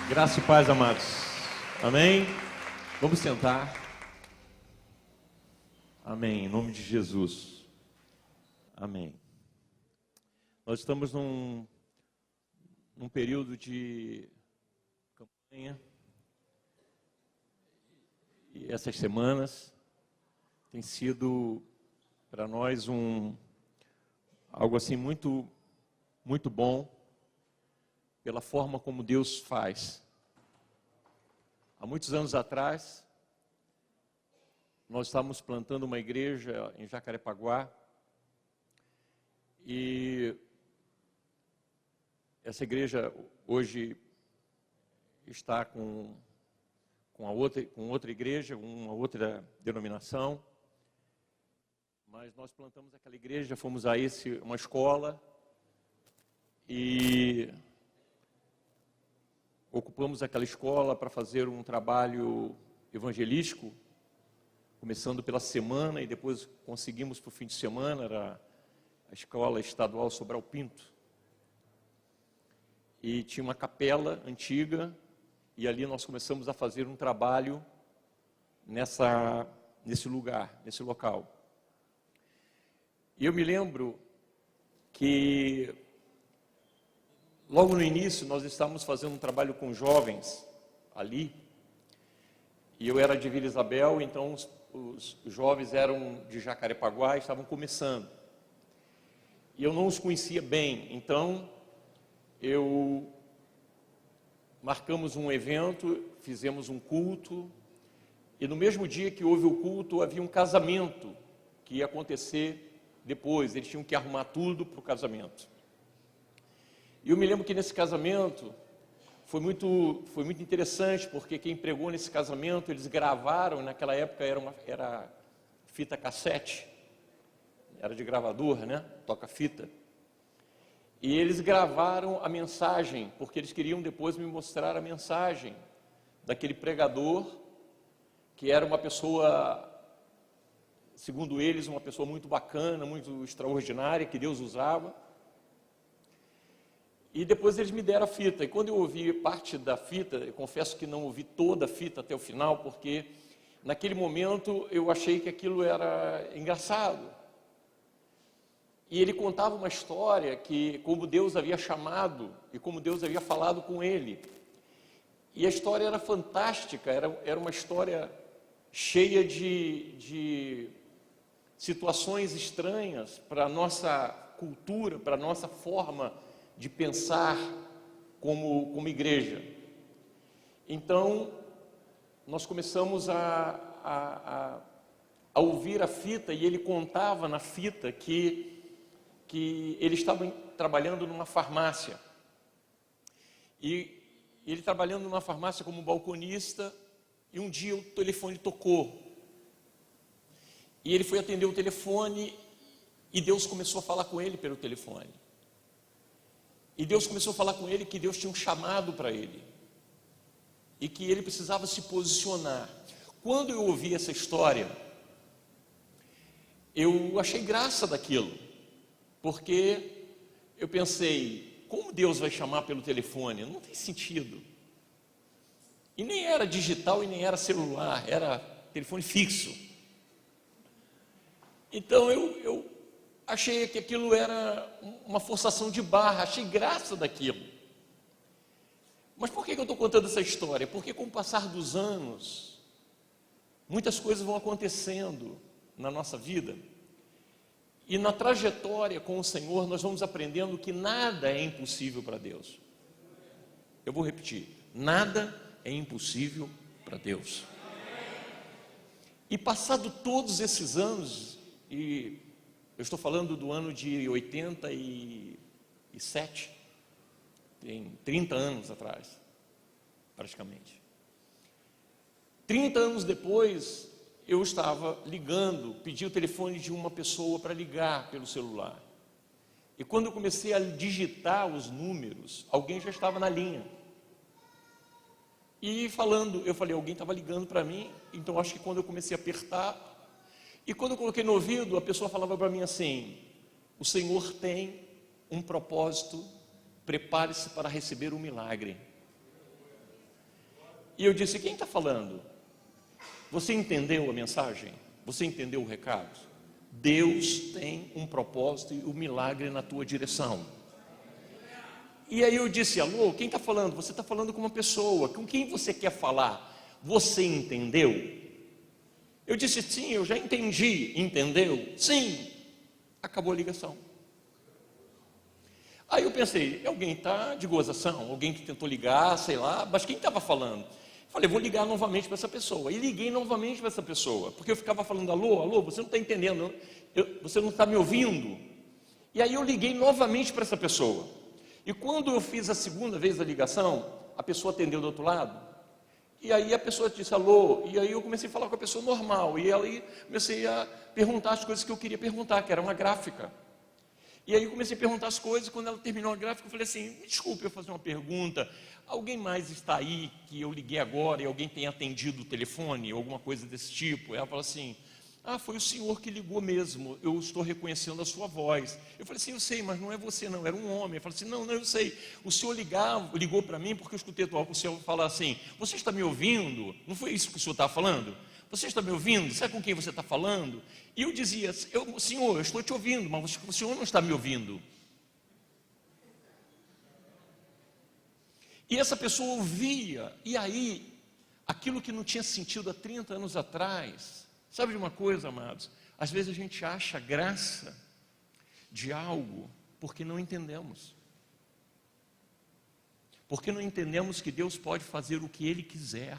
Graça e paz, amados. Amém? Vamos sentar. Amém. Em nome de Jesus. Amém. Nós estamos num período de campanha. E essas semanas tem sido para nós algo assim muito bom, pela forma como Deus faz. Há muitos anos atrás, nós estávamos plantando uma igreja em Jacarepaguá, e essa igreja hoje está com outra igreja, uma outra denominação, mas nós plantamos aquela igreja, fomos a uma escola e ocupamos aquela escola para fazer um trabalho evangelístico, começando pela semana e depois conseguimos para o fim de semana, era a Escola Estadual Sobral Pinto. E tinha uma capela antiga e ali nós começamos a fazer um trabalho nesse lugar, nesse local. E eu me lembro que logo no início nós estávamos fazendo um trabalho com jovens ali, e eu era de Vila Isabel, então os jovens eram de Jacarepaguá e estavam começando. E eu não os conhecia bem, então marcamos um evento, fizemos um culto, e no mesmo dia que houve o culto, havia um casamento que ia acontecer depois, eles tinham que arrumar tudo para o casamento. E eu me lembro que nesse casamento foi muito interessante, porque quem pregou nesse casamento, eles gravaram, naquela época era fita cassete, era de gravador, né? Toca fita. E eles gravaram a mensagem, porque eles queriam depois me mostrar a mensagem daquele pregador, que era uma pessoa, segundo eles, uma pessoa muito bacana, muito extraordinária, que Deus usava. E depois eles me deram a fita, e quando eu ouvi parte da fita, eu confesso que não ouvi toda a fita até o final, porque naquele momento eu achei que aquilo era engraçado. E ele contava uma história que como Deus havia chamado e como Deus havia falado com ele. E a história era fantástica, era uma história cheia de situações estranhas para a nossa cultura, para a nossa forma de pensar como igreja. Então, nós começamos a ouvir a fita, e ele contava na fita que ele estava trabalhando numa farmácia. E ele trabalhando numa farmácia como balconista, e um dia o telefone tocou. E ele foi atender o telefone, e Deus começou a falar com ele pelo telefone. E Deus começou a falar com ele que Deus tinha um chamado para ele. E que ele precisava se posicionar. Quando eu ouvi essa história, eu achei graça daquilo. Porque eu pensei, como Deus vai chamar pelo telefone? Não tem sentido. E nem era digital e nem era celular, era telefone fixo. Então eu achei que aquilo era uma forçação de barra, achei graça daquilo. Mas por que eu estou contando essa história? Porque com o passar dos anos, muitas coisas vão acontecendo na nossa vida. E na trajetória com o Senhor, nós vamos aprendendo que nada é impossível para Deus. Eu vou repetir, nada é impossível para Deus. E passado todos esses anos, e eu estou falando do ano de 87, tem 30 anos atrás, praticamente. 30 anos depois, eu estava ligando, pedi o telefone de uma pessoa para ligar pelo celular. E quando eu comecei a digitar os números, alguém já estava na linha. E falando, eu falei, alguém estava ligando para mim, então acho que quando eu comecei a apertar, e quando eu coloquei no ouvido, a pessoa falava para mim assim, o Senhor tem um propósito, prepare-se para receber um milagre. E eu disse: quem está falando? Você entendeu a mensagem? Você entendeu o recado? Deus tem um propósito e um milagre na tua direção. E aí eu disse: alô, quem está falando? Você está falando com uma pessoa. Com quem você quer falar? Você entendeu? Eu disse: sim, eu já entendi. Entendeu? Sim. Acabou a ligação. Aí eu pensei: alguém está de gozação, alguém que tentou ligar, sei lá, mas quem estava falando? Falei: vou ligar novamente para essa pessoa. E liguei novamente para essa pessoa, porque eu ficava falando: alô, alô, você não está entendendo, você não está me ouvindo. E aí eu liguei novamente para essa pessoa. E quando eu fiz a segunda vez a ligação, a pessoa atendeu do outro lado. E aí a pessoa disse: alô. E aí eu comecei a falar com a pessoa normal. E aí comecei a perguntar as coisas que eu queria perguntar, que era uma gráfica. E aí eu comecei a perguntar as coisas. Quando ela terminou a gráfica, eu falei assim: me desculpe eu fazer uma pergunta. Alguém mais está aí que eu liguei agora e alguém tem atendido o telefone? Alguma coisa desse tipo? Ela falou assim: ah, foi o senhor que ligou mesmo, eu estou reconhecendo a sua voz. Eu falei assim: eu sei, mas não é você não, era um homem. Eu falei assim: não, eu sei, o senhor ligou para mim porque eu escutei o senhor falar assim: você está me ouvindo? Não foi isso que o senhor estava falando? Você está me ouvindo? Sabe com quem você está falando? E eu dizia: senhor, eu estou te ouvindo, mas o senhor não está me ouvindo. E essa pessoa ouvia, e aí, aquilo que não tinha sentido há 30 anos atrás. Sabe de uma coisa, amados? Às vezes a gente acha graça de algo porque não entendemos. Porque não entendemos que Deus pode fazer o que Ele quiser.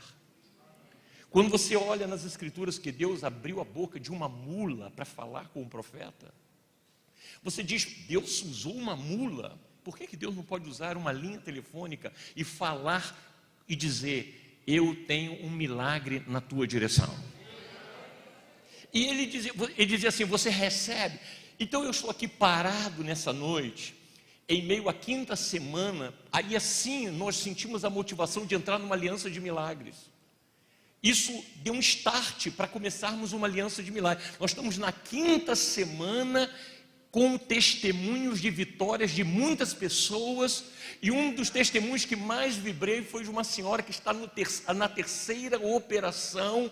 Quando você olha nas Escrituras que Deus abriu a boca de uma mula para falar com o profeta, você diz: Deus usou uma mula. Por que Deus não pode usar uma linha telefônica e falar e dizer: eu tenho um milagre na tua direção? E ele dizia assim: você recebe? Então eu estou aqui parado nessa noite, em meio à quinta semana, aí assim nós sentimos a motivação de entrar numa aliança de milagres. Isso deu um start para começarmos uma aliança de milagres. Nós estamos na quinta semana com testemunhos de vitórias de muitas pessoas, e um dos testemunhos que mais vibrei foi de uma senhora que está na terceira operação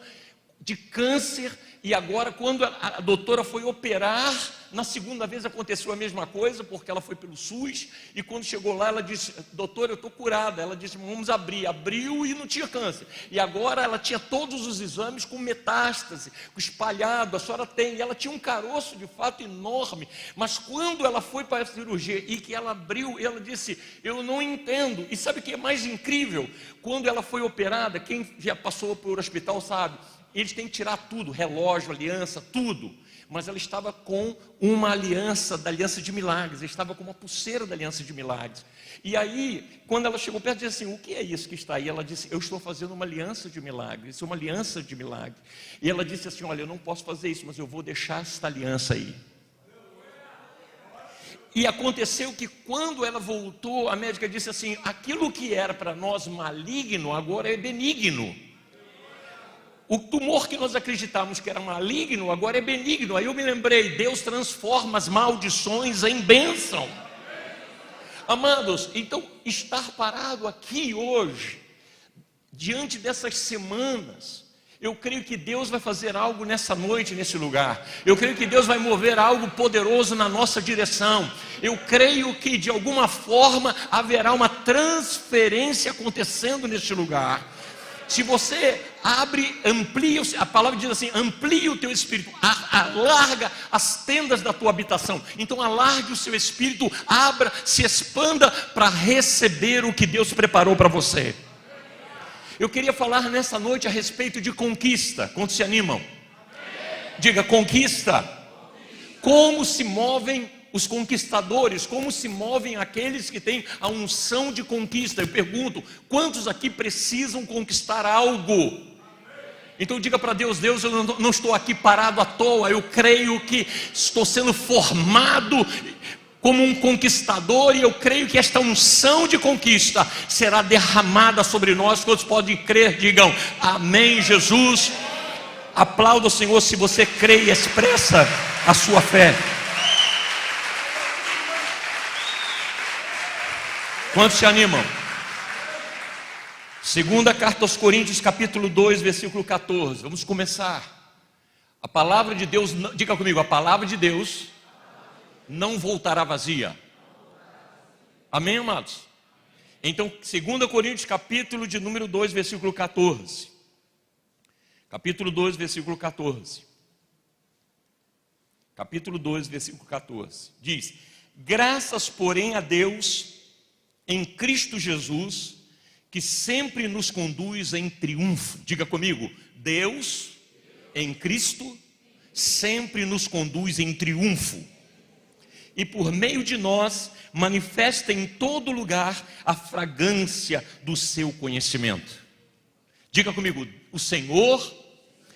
de câncer, e agora quando a doutora foi operar, na segunda vez aconteceu a mesma coisa, porque ela foi pelo SUS, e quando chegou lá ela disse: doutora, eu estou curada. Ela disse: vamos abrir. Abriu e não tinha câncer, e agora ela tinha todos os exames com metástase, espalhado. A senhora tem, e ela tinha um caroço de fato enorme, mas quando ela foi para a cirurgia e que ela abriu, ela disse: eu não entendo. E sabe o que é mais incrível? Quando ela foi operada, quem já passou por hospital sabe, eles têm que tirar tudo, relógio, aliança, tudo. Mas ela estava com uma aliança, da aliança de milagres, ela estava com uma pulseira da aliança de milagres. E aí, quando ela chegou perto, disse assim: o que é isso que está aí? Ela disse: eu estou fazendo uma aliança de milagres, uma aliança de milagres. E ela disse assim: olha, eu não posso fazer isso, mas eu vou deixar esta aliança aí. E aconteceu que quando ela voltou, a médica disse assim: aquilo que era para nós maligno, agora é benigno. O tumor que nós acreditávamos que era maligno, agora é benigno. Aí eu me lembrei: Deus transforma as maldições em bênção. Amados, então estar parado aqui hoje, diante dessas semanas, eu creio que Deus vai fazer algo nessa noite, nesse lugar. Eu creio que Deus vai mover algo poderoso na nossa direção. Eu creio que de alguma forma haverá uma transferência acontecendo neste lugar. Se você amplia, a palavra diz assim: amplia o teu espírito, alarga as tendas da tua habitação. Então alargue o seu espírito, abra, se expanda para receber o que Deus preparou para você. Eu queria falar nessa noite a respeito de conquista. Quantos se animam? Diga: conquista. Como se movem os conquistadores, como se movem aqueles que têm a unção de conquista? Eu pergunto: quantos aqui precisam conquistar algo? Então diga para Deus: Deus, eu não estou aqui parado à toa, eu creio que estou sendo formado como um conquistador, e eu creio que esta unção de conquista será derramada sobre nós. Todos podem crer, digam amém, Jesus. Aplauda o Senhor se você crê e expressa a sua fé. Quantos se animam? Segunda carta aos Coríntios, capítulo 2, versículo 14. Vamos começar. A palavra de Deus, diga comigo, a palavra de Deus não voltará vazia. Amém, amados? Então, 2 Coríntios, capítulo de número 2, versículo 14. Capítulo 2, versículo 14. Capítulo 2, versículo 14. Diz: graças, porém, a Deus em Cristo Jesus, que sempre nos conduz em triunfo. Diga comigo, Deus em Cristo sempre nos conduz em triunfo. E por meio de nós manifesta em todo lugar a fragrância do seu conhecimento. Diga comigo, o Senhor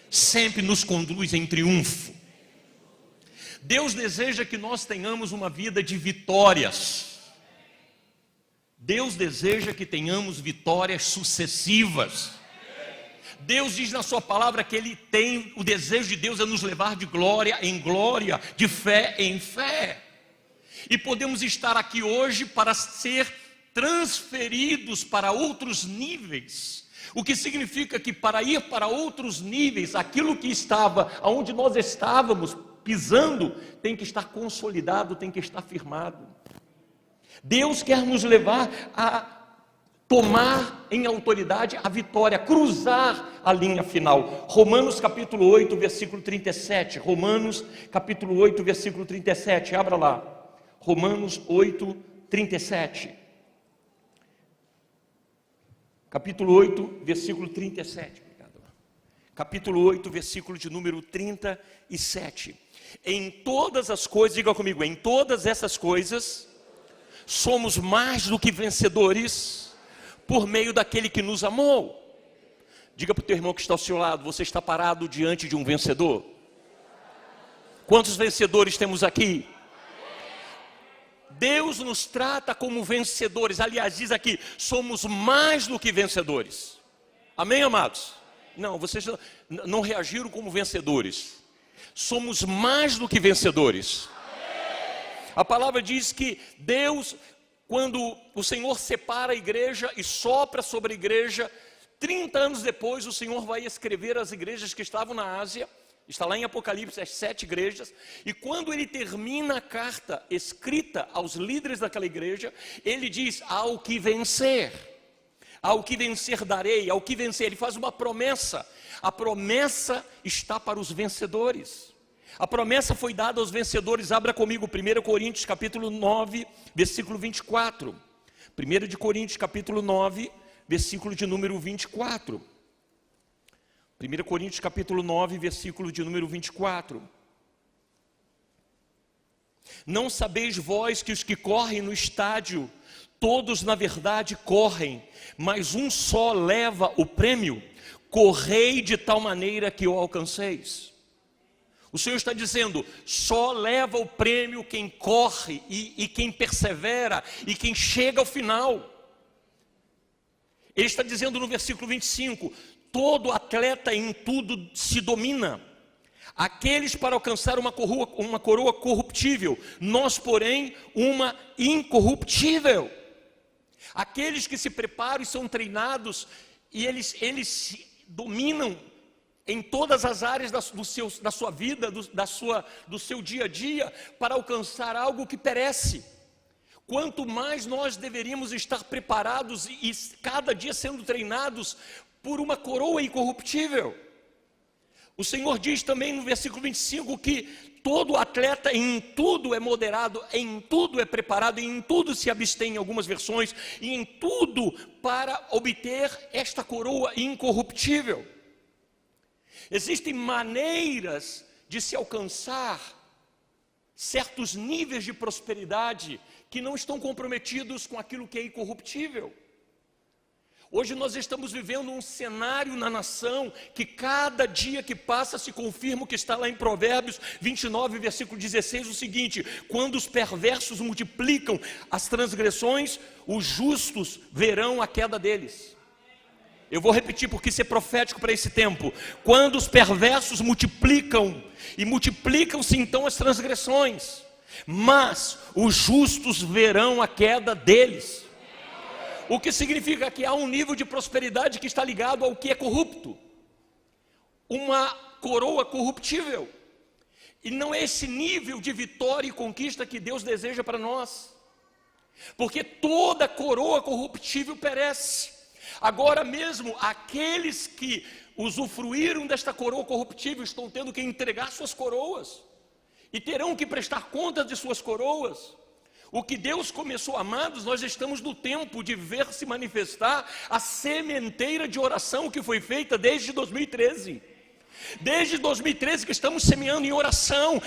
sempre nos conduz em triunfo. Deus deseja que nós tenhamos uma vida de vitórias. Deus deseja que tenhamos vitórias sucessivas. Deus diz na sua palavra que Ele tem, o desejo de Deus é nos levar de glória em glória, de fé em fé. E podemos estar aqui hoje para ser transferidos para outros níveis. O que significa que para ir para outros níveis, aquilo que estava, onde nós estávamos pisando, tem que estar consolidado, tem que estar firmado. Deus quer nos levar a tomar em autoridade a vitória, cruzar a linha final. Romanos capítulo 8, versículo 37. Romanos capítulo 8, versículo 37. Abra lá. Romanos 8, 37. Capítulo 8, versículo 37. Obrigado. Capítulo 8, versículo de número 37. Em todas as coisas, diga comigo, em todas essas coisas, somos mais do que vencedores, por meio daquele que nos amou. Diga para o teu irmão que está ao seu lado, você está parado diante de um vencedor? Quantos vencedores temos aqui? Deus nos trata como vencedores. Aliás, diz aqui, somos mais do que vencedores. Amém, amados? Não, vocês não reagiram como vencedores. Somos mais do que vencedores. A palavra diz que Deus, quando o Senhor separa a igreja e sopra sobre a igreja, 30 anos depois o Senhor vai escrever as igrejas que estavam na Ásia. Está lá em Apocalipse, as 7 igrejas. E quando ele termina a carta escrita aos líderes daquela igreja, ele diz, ao que vencer darei, ao que vencer. Ele faz uma promessa. A promessa está para os vencedores. A promessa foi dada aos vencedores. Abra comigo 1 Coríntios capítulo 9, versículo 24. 1 Coríntios capítulo 9, versículo de número 24. 1 Coríntios capítulo 9, versículo de número 24. Não sabeis vós que os que correm no estádio, todos na verdade correm, mas um só leva o prêmio? Correi de tal maneira que o alcanceis. O Senhor está dizendo, só leva o prêmio quem corre e quem persevera e quem chega ao final. Ele está dizendo no versículo 25, todo atleta em tudo se domina. Aqueles para alcançar uma coroa corruptível, nós, porém, uma incorruptível. Aqueles que se preparam e são treinados, e eles se dominam em todas as áreas da sua vida, do seu dia a dia, para alcançar algo que perece. Quanto mais nós deveríamos estar preparados e cada dia sendo treinados por uma coroa incorruptível. O Senhor diz também no versículo 25 que todo atleta em tudo é moderado, em tudo é preparado, em tudo se abstém, em algumas versões, e em tudo para obter esta coroa incorruptível. Existem maneiras de se alcançar certos níveis de prosperidade que não estão comprometidos com aquilo que é incorruptível. Hoje nós estamos vivendo um cenário na nação que cada dia que passa se confirma o que está lá em Provérbios 29, versículo 16, o seguinte: quando os perversos multiplicam as transgressões, os justos verão a queda deles. Eu vou repetir porque isso é profético para esse tempo. Quando os perversos multiplicam, e multiplicam-se então as transgressões, mas os justos verão a queda deles. O que significa que há um nível de prosperidade que está ligado ao que é corrupto. Uma coroa corruptível. E não é esse nível de vitória e conquista que Deus deseja para nós. Porque toda coroa corruptível perece. Agora mesmo, aqueles que usufruíram desta coroa corruptível estão tendo que entregar suas coroas. E terão que prestar contas de suas coroas. O que Deus começou, amados, nós estamos no tempo de ver se manifestar a sementeira de oração que foi feita desde 2013. Desde 2013 que estamos semeando em oração.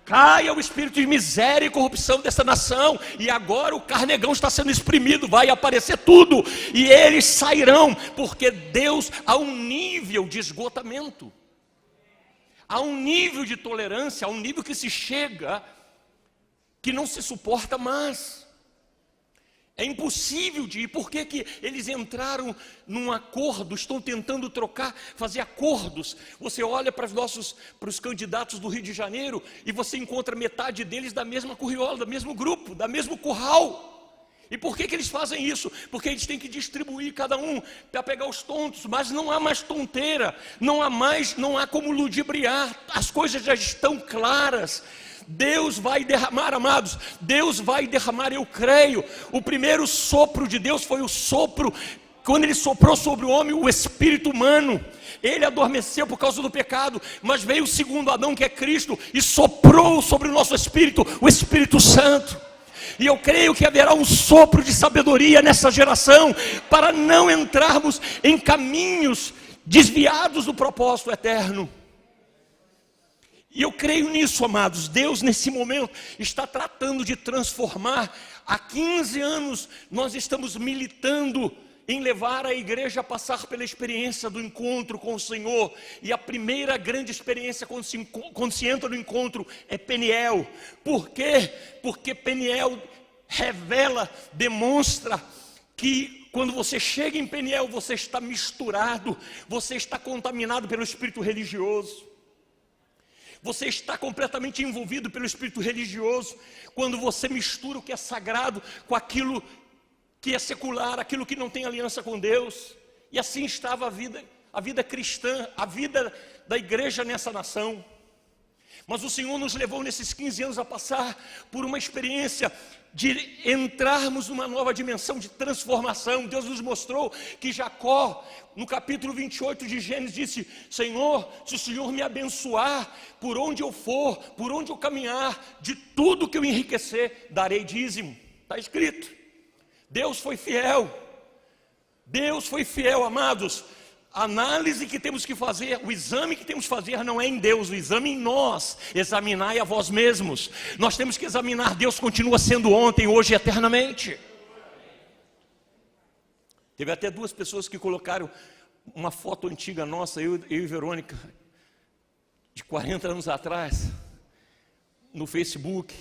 Caia o espírito de miséria e corrupção dessa nação. E agora o carnegão está sendo exprimido. Vai aparecer tudo. E eles sairão. Porque Deus, há um nível de esgotamento. Há um nível de tolerância. Há um nível que se chega, que não se suporta mais. É impossível de ir. Por que que eles entraram num acordo, estão tentando trocar, fazer acordos? Você olha para os candidatos do Rio de Janeiro e você encontra metade deles da mesma curriola, do mesmo grupo, da mesmo curral. E por que que eles fazem isso? Porque eles têm que distribuir cada um para pegar os tontos, mas não há mais tonteira, não há como ludibriar, as coisas já estão claras. Deus vai derramar, amados, Deus vai derramar, eu creio. O primeiro sopro de Deus foi o sopro, quando Ele soprou sobre o homem o espírito humano. Ele adormeceu por causa do pecado, mas veio o segundo Adão, que é Cristo, e soprou sobre o nosso espírito, o Espírito Santo. E eu creio que haverá um sopro de sabedoria nessa geração, para não entrarmos em caminhos desviados do propósito eterno. E eu creio nisso, amados. Deus nesse momento está tratando de transformar. Há 15 anos nós estamos militando em levar a igreja a passar pela experiência do encontro com o Senhor. E a primeira grande experiência quando se entra no encontro é Peniel. Por quê? Porque Peniel revela, demonstra que quando você chega em Peniel, você está misturado, você está contaminado pelo espírito religioso. Você está completamente envolvido pelo espírito religioso, quando você mistura o que é sagrado com aquilo que é secular, aquilo que não tem aliança com Deus. E assim estava a vida cristã, a vida da igreja nessa nação. Mas o Senhor nos levou nesses 15 anos a passar por uma experiência de entrarmos numa nova dimensão de transformação. Deus nos mostrou que Jacó, no capítulo 28 de Gênesis, disse: Senhor, se o Senhor me abençoar, por onde eu for, por onde eu caminhar, de tudo que eu enriquecer, darei dízimo. Está escrito. Deus foi fiel. Deus foi fiel, amados. A análise que temos que fazer, o exame que temos que fazer não é em Deus, o exame em nós. Examinai a vós mesmos. Nós temos que examinar. Deus continua sendo ontem, hoje e eternamente. Teve até 2 pessoas que colocaram uma foto antiga nossa, eu e Verônica, de 40 anos atrás, no Facebook.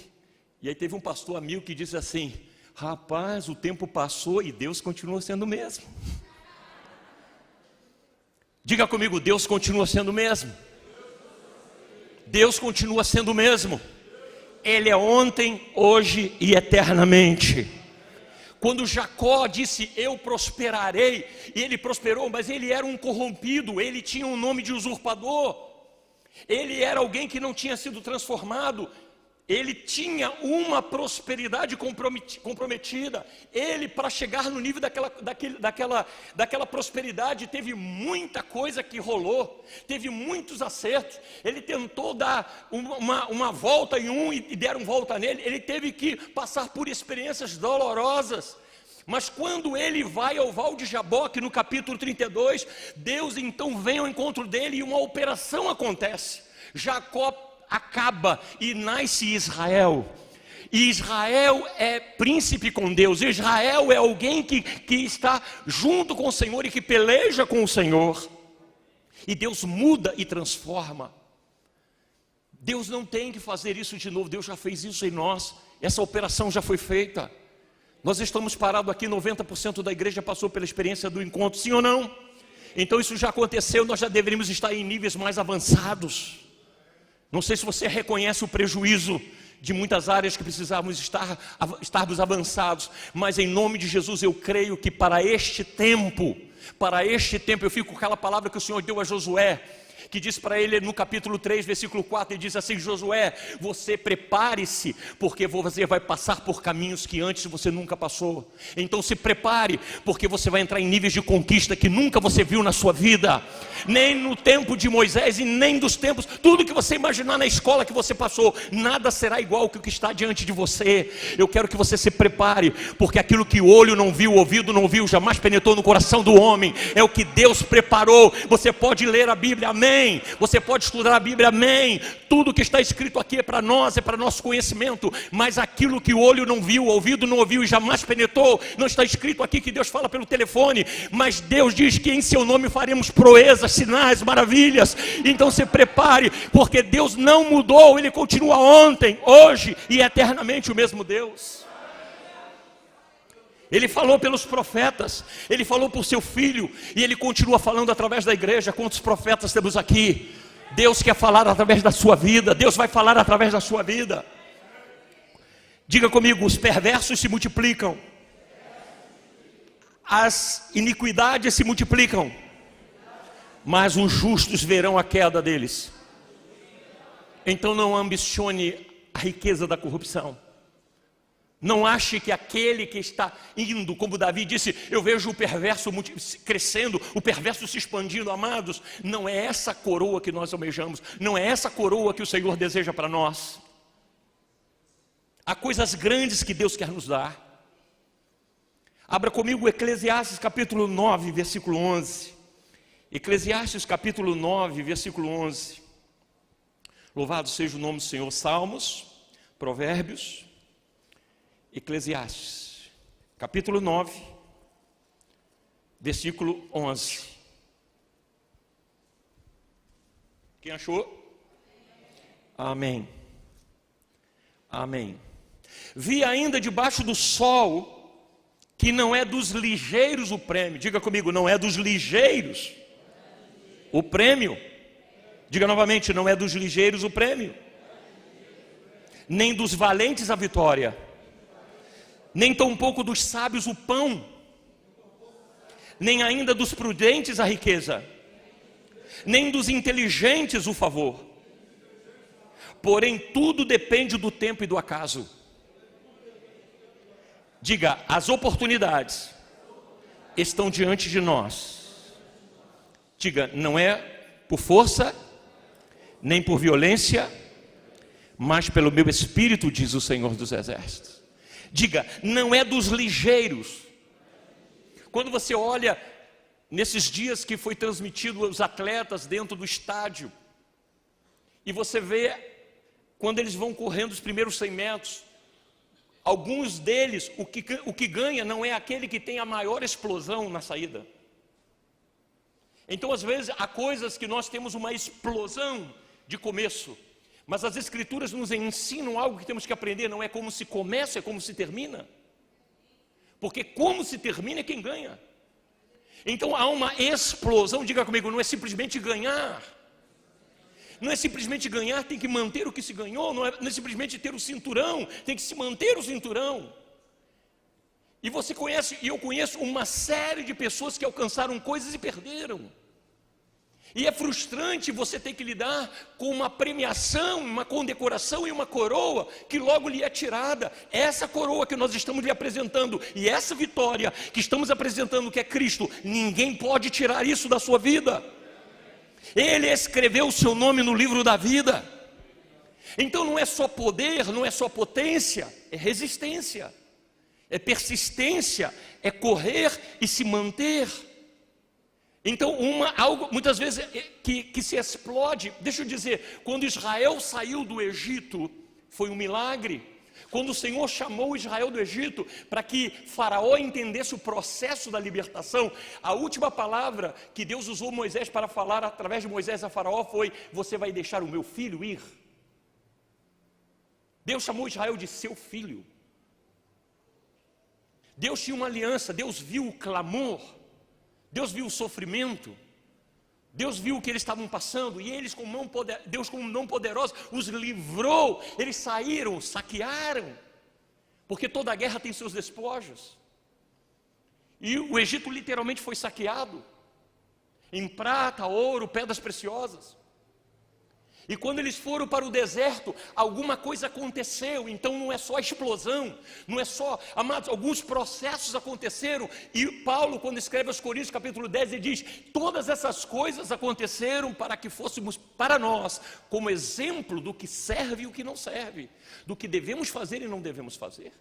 E aí teve um pastor amigo que disse assim: rapaz, o tempo passou e Deus continua sendo o mesmo. Diga comigo, Deus continua sendo o mesmo. Deus continua sendo o mesmo. Ele é ontem, hoje e eternamente. Quando Jacó disse: eu prosperarei, e ele prosperou, mas ele era um corrompido, ele tinha um nome de usurpador, ele era alguém que não tinha sido transformado. Ele tinha uma prosperidade comprometida. Ele, para chegar no nível daquela prosperidade, teve muita coisa que rolou, teve muitos acertos. Ele tentou dar uma volta em um e deram volta nele. Ele teve que passar por experiências dolorosas. Mas quando ele vai ao Val de Jaboque, no capítulo 32, Deus então vem ao encontro dele e uma operação acontece. Jacó acaba e nasce Israel. E Israel é príncipe com Deus. Israel é alguém que está junto com o Senhor e que peleja com o Senhor. E Deus muda e transforma. Deus não tem que fazer isso de novo. Deus já fez isso em nós. Essa operação já foi feita. Nós estamos parados aqui, 90% da igreja passou pela experiência do encontro, sim ou não? Então isso já aconteceu, nós já deveríamos estar em níveis mais avançados. Não sei se você reconhece o prejuízo de muitas áreas que precisávamos estarmos avançados, mas em nome de Jesus eu creio que para este tempo, eu fico com aquela palavra que o Senhor deu a Josué, que diz para ele no capítulo 3, versículo 4, ele diz assim: Josué, você prepare-se, porque você vai passar por caminhos que antes você nunca passou. Então se prepare, porque você vai entrar em níveis de conquista que nunca você viu na sua vida, nem no tempo de Moisés e nem dos tempos, tudo que você imaginar na escola que você passou, nada será igual que o que está diante de você. Eu quero que você se prepare, porque aquilo que o olho não viu, o ouvido não viu, jamais penetrou no coração do homem, é o que Deus preparou. Você pode ler a Bíblia, amém. Você pode estudar a Bíblia, amém. Tudo que está escrito aqui é para nós, é para nosso conhecimento, mas aquilo que o olho não viu, o ouvido não ouviu e jamais penetrou, não está escrito aqui que Deus fala pelo telefone, mas Deus diz que em seu nome faremos proezas, sinais, maravilhas. Então se prepare, porque Deus não mudou, Ele continua ontem, hoje e eternamente o mesmo Deus. Ele falou pelos profetas, Ele falou por seu Filho, e Ele continua falando através da igreja. Quantos profetas temos aqui? Deus quer falar através da sua vida, Deus vai falar através da sua vida. Diga comigo: os perversos se multiplicam, as iniquidades se multiplicam, mas os justos verão a queda deles. Então não ambicione a riqueza da corrupção. Não ache que aquele que está indo, como Davi disse, eu vejo o perverso crescendo, o perverso se expandindo, amados. Não é essa coroa que nós almejamos, não é essa coroa que o Senhor deseja para nós. Há coisas grandes que Deus quer nos dar. Abra comigo Eclesiastes capítulo 9, versículo 11. Eclesiastes capítulo 9, versículo 11. Louvado seja o nome do Senhor. Salmos, Provérbios, Eclesiastes, capítulo 9, versículo 11. Quem achou? Amém. Amém. Vi ainda debaixo do sol que não é dos ligeiros o prêmio. Diga comigo: não é dos ligeiros o prêmio. Diga novamente: não é dos ligeiros o prêmio, nem dos valentes a vitória, nem tampouco dos sábios o pão, nem ainda dos prudentes a riqueza, nem dos inteligentes o favor. Porém tudo depende do tempo e do acaso. Diga: as oportunidades estão diante de nós. Diga: não é por força, nem por violência, mas pelo meu Espírito, diz o Senhor dos Exércitos. Diga: não é dos ligeiros. Quando você olha nesses dias que foi transmitido os atletas dentro do estádio, e você vê quando eles vão correndo os primeiros 100 metros, alguns deles, o que ganha não é aquele que tem a maior explosão na saída. Então às vezes há coisas que nós temos uma explosão de começo, mas as Escrituras nos ensinam algo que temos que aprender. Não é como se começa, é como se termina. Porque como se termina é quem ganha. Então há uma explosão. Diga comigo: não é simplesmente ganhar. Não é simplesmente ganhar, tem que manter o que se ganhou. Não é simplesmente ter o cinturão, tem que se manter o cinturão. E você conhece, e eu conheço uma série de pessoas que alcançaram coisas e perderam. E é frustrante você ter que lidar com uma premiação, uma condecoração e uma coroa que logo lhe é tirada. Essa coroa que nós estamos lhe apresentando e essa vitória que estamos apresentando, que é Cristo, ninguém pode tirar isso da sua vida. Ele escreveu o seu nome no livro da vida. Então não é só poder, não é só potência, é resistência, é persistência, é correr e se manter. Então algo muitas vezes que se explode. Deixa eu dizer, quando Israel saiu do Egito, foi um milagre. Quando o Senhor chamou Israel do Egito para que Faraó entendesse o processo da libertação, a última palavra que Deus usou Moisés para falar através de Moisés a Faraó foi: você vai deixar o meu filho ir? Deus chamou Israel de seu filho. Deus tinha uma aliança, Deus viu o clamor, Deus viu o sofrimento. Deus viu o que eles estavam passando, e eles, Deus com mão poderosa, os livrou. Eles saíram, saquearam, porque toda guerra tem seus despojos. E o Egito literalmente foi saqueado, em prata, ouro, pedras preciosas. E quando eles foram para o deserto, alguma coisa aconteceu. Então não é só a explosão, não é só, amados, alguns processos aconteceram. E Paulo, quando escreve aos Coríntios capítulo 10, ele diz: todas essas coisas aconteceram para que fôssemos para nós como exemplo do que serve e o que não serve, do que devemos fazer e não devemos fazer.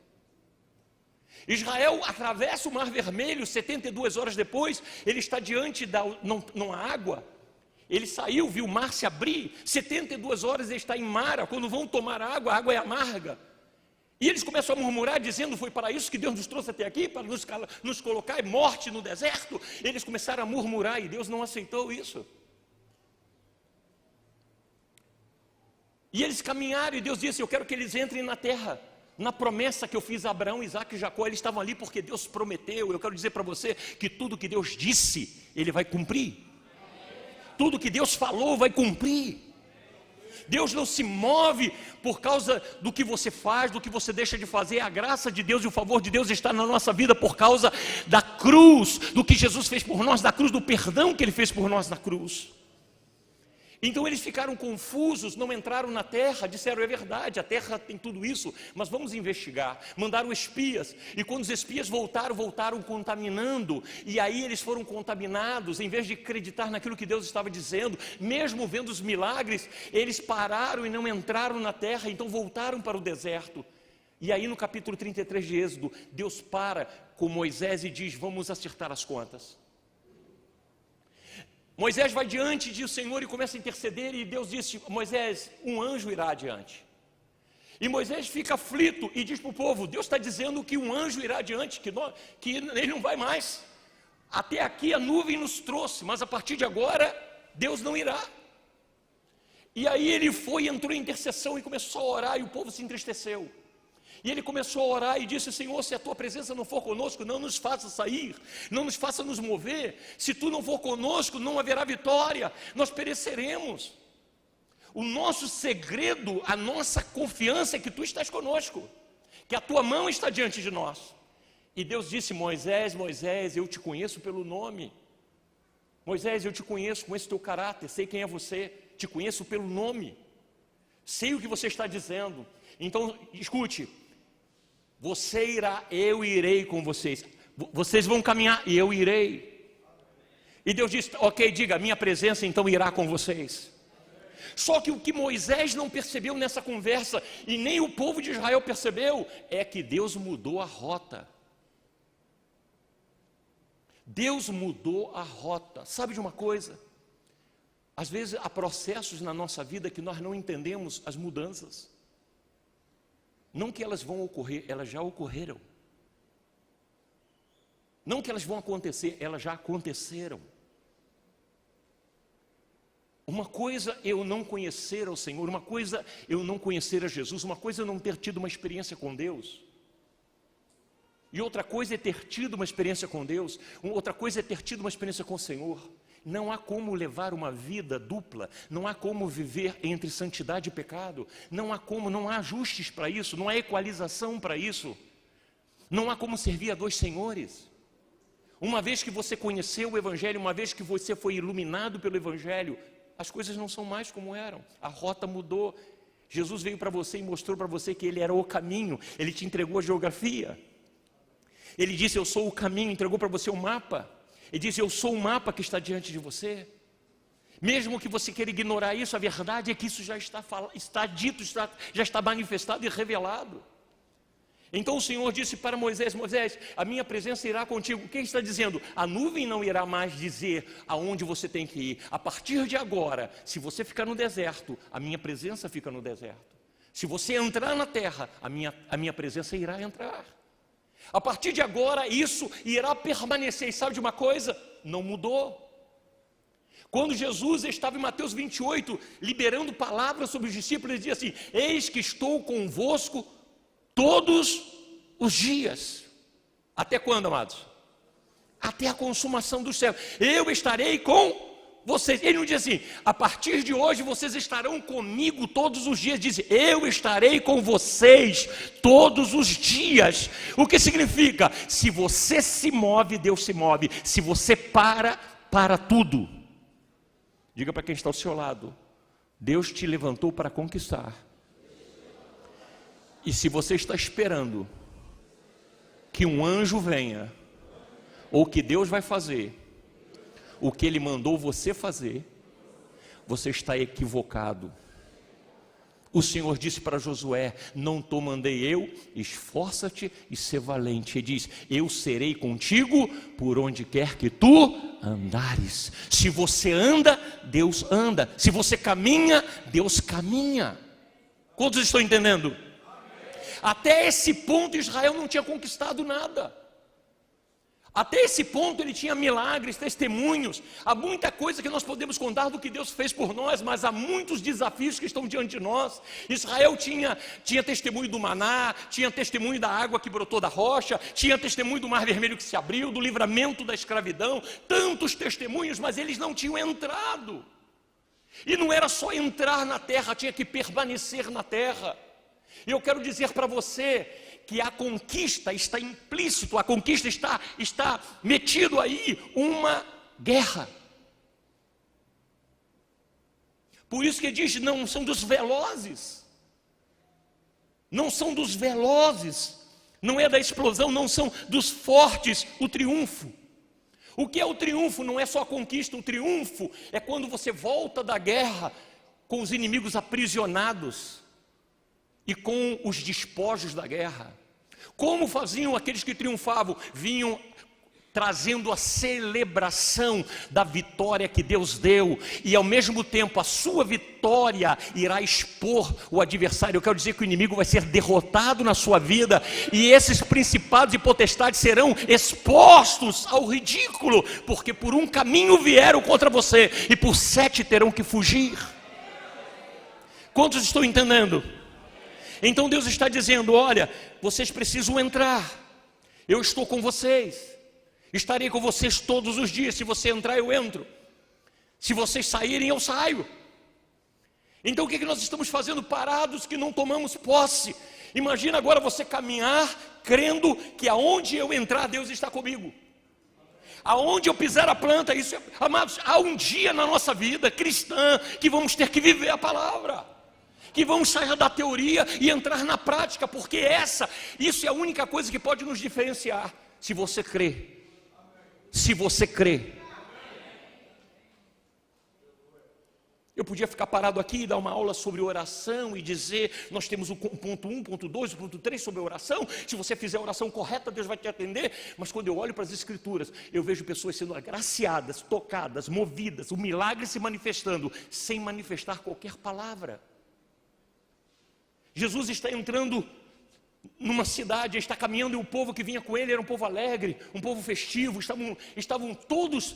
Israel atravessa o Mar Vermelho, 72 horas depois, ele está diante não há água. Ele saiu, viu o mar se abrir, 72 horas ele está em Mara. Quando vão tomar água, a água é amarga. E eles começam a murmurar, dizendo: foi para isso que Deus nos trouxe até aqui, para nos colocar em morte no deserto. Eles começaram a murmurar, e Deus não aceitou isso. E eles caminharam, e Deus disse: eu quero que eles entrem na terra, na promessa que eu fiz a Abraão, Isaque e Jacó. Eles estavam ali porque Deus prometeu. Eu quero dizer para você que tudo que Deus disse, Ele vai cumprir. Tudo que Deus falou vai cumprir. Deus não se move por causa do que você faz, do que você deixa de fazer. A graça de Deus e o favor de Deus está na nossa vida por causa da cruz, do que Jesus fez por nós, da cruz, do perdão que Ele fez por nós na cruz. Então eles ficaram confusos, não entraram na terra. Disseram: é verdade, a terra tem tudo isso, mas vamos investigar. Mandaram espias, e quando os espias voltaram contaminando. E aí eles foram contaminados. Em vez de acreditar naquilo que Deus estava dizendo, mesmo vendo os milagres, eles pararam e não entraram na terra. Então voltaram para o deserto. E aí no capítulo 33 de Êxodo, Deus para com Moisés e diz: vamos acertar as contas. Moisés vai diante do Senhor e começa a interceder, e Deus disse: Moisés, um anjo irá adiante. E Moisés fica aflito e diz para o povo: Deus está dizendo que um anjo irá adiante, que ele não vai mais. Até aqui a nuvem nos trouxe, mas a partir de agora Deus não irá. E aí ele entrou em intercessão e começou a orar, e o povo se entristeceu. E ele começou a orar e disse: Senhor, se a tua presença não for conosco, não nos faça sair, não nos faça nos mover. Se tu não for conosco, não haverá vitória, nós pereceremos. O nosso segredo, a nossa confiança é que tu estás conosco, que a tua mão está diante de nós. E Deus disse: Moisés, Moisés, eu te conheço pelo nome. Moisés, eu te conheço o teu caráter, sei quem é você, te conheço pelo nome, sei o que você está dizendo. Então escute: você irá, eu irei com vocês. Vocês vão caminhar e eu irei. E Deus disse: ok, diga, minha presença então irá com vocês. Só que o que Moisés não percebeu nessa conversa, e nem o povo de Israel percebeu, é que Deus mudou a rota. Deus mudou a rota. Sabe de uma coisa? Às vezes há processos na nossa vida que nós não entendemos as mudanças. Não que elas vão ocorrer, elas já ocorreram. Não que elas vão acontecer, elas já aconteceram. Uma coisa é eu não conhecer ao Senhor, uma coisa é eu não conhecer a Jesus, uma coisa é eu não ter tido uma experiência com Deus. E outra coisa é ter tido uma experiência com Deus, outra coisa é ter tido uma experiência com o Senhor. Não há como levar uma vida dupla, não há como viver entre santidade e pecado, não há ajustes para isso, não há equalização para isso, não há como servir a dois senhores. Uma vez que você conheceu o Evangelho, uma vez que você foi iluminado pelo Evangelho, as coisas não são mais como eram, a rota mudou. Jesus veio para você e mostrou para você que Ele era o caminho, Ele te entregou a geografia. Ele disse: eu sou o caminho, entregou para você o mapa. Ele diz: eu sou o mapa que está diante de você. Mesmo que você queira ignorar isso, a verdade é que isso já está dito, já está manifestado e revelado. Então o Senhor disse para Moisés: Moisés, a minha presença irá contigo. Quem está dizendo? A nuvem não irá mais dizer aonde você tem que ir. A partir de agora, se você ficar no deserto, a minha presença fica no deserto. Se você entrar na terra, a minha presença irá entrar. A partir de agora isso irá permanecer. E sabe de uma coisa? Não mudou. Quando Jesus estava em Mateus 28 liberando palavras sobre os discípulos, ele dizia assim: eis que estou convosco todos os dias. Até quando, amados? Até a consumação do céu. Eu estarei com vocês. Ele não diz assim, a partir de hoje vocês estarão comigo todos os dias. Diz, eu estarei com vocês todos os dias. O que significa? Se você se move, Deus se move. Se você para tudo. Diga para quem está ao seu lado, Deus te levantou para conquistar. E se você está esperando que um anjo venha, ou que Deus vai fazer o que Ele mandou você fazer, você está equivocado. O Senhor disse para Josué, não te mandei eu, esforça-te e ser valente. Ele diz, eu serei contigo por onde quer que tu andares. Se você anda, Deus anda. Se você caminha, Deus caminha. Quantos estão entendendo? Até esse ponto Israel não tinha conquistado nada. Até esse ponto ele tinha milagres, testemunhos. Há muita coisa que nós podemos contar do que Deus fez por nós, mas há muitos desafios que estão diante de nós. Israel tinha testemunho do maná, tinha testemunho da água que brotou da rocha, tinha testemunho do mar vermelho que se abriu, do livramento da escravidão, tantos testemunhos, mas eles não tinham entrado. E não era só entrar na terra, tinha que permanecer na terra. E eu quero dizer para você que a conquista está implícito, a conquista está metido aí uma guerra. Por isso que diz, não são dos velozes, não são dos velozes, não é da explosão, não são dos fortes o triunfo. O que é o triunfo? Não é só a conquista, o triunfo é quando você volta da guerra com os inimigos aprisionados e com os despojos da guerra. Como faziam aqueles que triunfavam? Vinham trazendo a celebração da vitória que Deus deu, e ao mesmo tempo a sua vitória irá expor o adversário. Eu quero dizer que o inimigo vai ser derrotado na sua vida, e esses principados e potestades serão expostos ao ridículo, porque por um caminho vieram contra você, e por 7 terão que fugir. Quantos estão entendendo? Então Deus está dizendo, olha, vocês precisam entrar, eu estou com vocês, estarei com vocês todos os dias. Se você entrar, eu entro, se vocês saírem, eu saio. Então o que nós estamos fazendo parados que não tomamos posse? Imagina agora você caminhar crendo que aonde eu entrar, Deus está comigo. Aonde eu pisar a planta, isso é, amados, há um dia na nossa vida cristã que vamos ter que viver a palavra, que vamos sair da teoria e entrar na prática, porque isso é a única coisa que pode nos diferenciar. Se você crê, se você crê. Eu podia ficar parado aqui e dar uma aula sobre oração e dizer, nós temos o ponto 1, ponto 2, o ponto 3 sobre oração. Se você fizer a oração correta, Deus vai te atender. Mas quando eu olho para as Escrituras, eu vejo pessoas sendo agraciadas, tocadas, movidas, o milagre se manifestando, sem manifestar qualquer palavra. Jesus está entrando numa cidade, está caminhando, e o povo que vinha com ele era um povo alegre, um povo festivo, estavam todos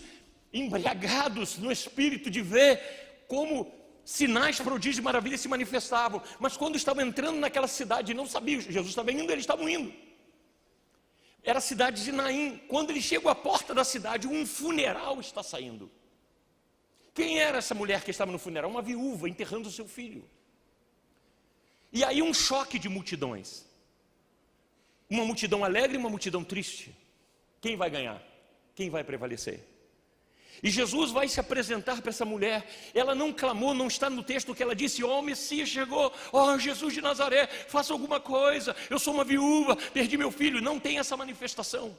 embriagados no espírito de ver como sinais, prodígios e maravilhas se manifestavam. Mas quando estavam entrando naquela cidade, não sabiam, Jesus estava indo, eles estavam indo. Era a cidade de Naim. Quando eles chegam à porta da cidade, um funeral está saindo. Quem era essa mulher que estava no funeral? Uma viúva enterrando o seu filho. E aí um choque de multidões. Uma multidão alegre e uma multidão triste. Quem vai ganhar? Quem vai prevalecer? E Jesus vai se apresentar para essa mulher. Ela não clamou, não está no texto que ela disse, ó, o Messias chegou, ó, Jesus de Nazaré, faça alguma coisa, eu sou uma viúva, perdi meu filho. Não tem essa manifestação.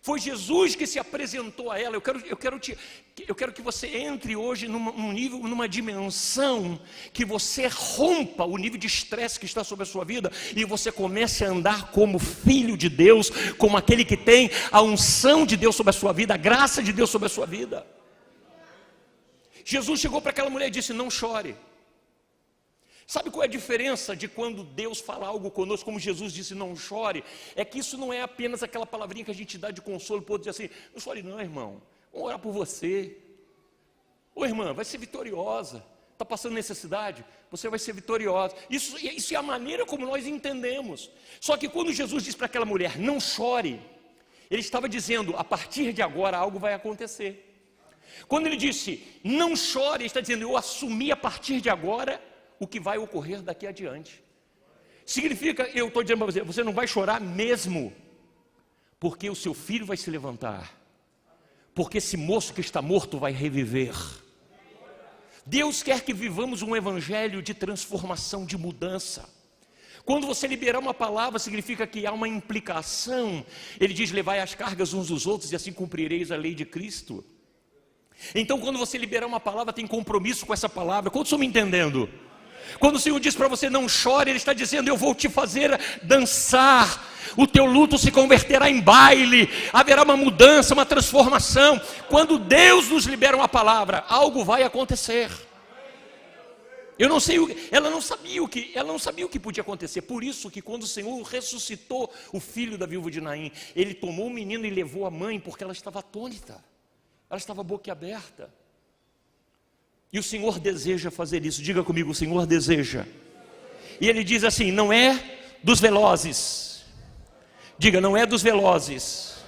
Foi Jesus que se apresentou a ela. Eu quero que você entre hoje num nível, numa dimensão, que você rompa o nível de estresse que está sobre a sua vida, e você comece a andar como filho de Deus, como aquele que tem a unção de Deus sobre a sua vida, a graça de Deus sobre a sua vida. Jesus chegou para aquela mulher e disse, não chore. Sabe qual é a diferença de quando Deus fala algo conosco, como Jesus disse, não chore? É que isso não é apenas aquela palavrinha que a gente dá de consolo, pode dizer assim, não chore não, irmão, vamos orar por você. Ô irmã, vai ser vitoriosa, está passando necessidade, você vai ser vitoriosa. Isso é a maneira como nós entendemos. Só que quando Jesus disse para aquela mulher, não chore, ele estava dizendo, a partir de agora algo vai acontecer. Quando ele disse, não chore, ele está dizendo, eu assumi a partir de agora o que vai ocorrer daqui adiante. Significa, eu estou dizendo para você, você não vai chorar mesmo, porque o seu filho vai se levantar, porque esse moço que está morto vai reviver. Deus quer que vivamos um evangelho de transformação, de mudança. Quando você liberar uma palavra, significa que há uma implicação. Ele diz, levai as cargas uns dos outros e assim cumprireis a lei de Cristo. Então, quando você liberar uma palavra, tem compromisso com essa palavra. Quantos estão me entendendo? Quando o Senhor diz para você, não chore, Ele está dizendo, eu vou te fazer dançar. O teu luto se converterá em baile. Haverá uma mudança, uma transformação. Quando Deus nos libera uma palavra, algo vai acontecer. Eu não sei, ela não sabia o que podia acontecer. Por isso que quando o Senhor ressuscitou o filho da viúva de Naim, Ele tomou o menino e levou a mãe, porque ela estava atônita. Ela estava boquiaberta. E o Senhor deseja fazer isso. Diga comigo, o Senhor deseja. E Ele diz assim, não é dos velozes. Diga, não é dos velozes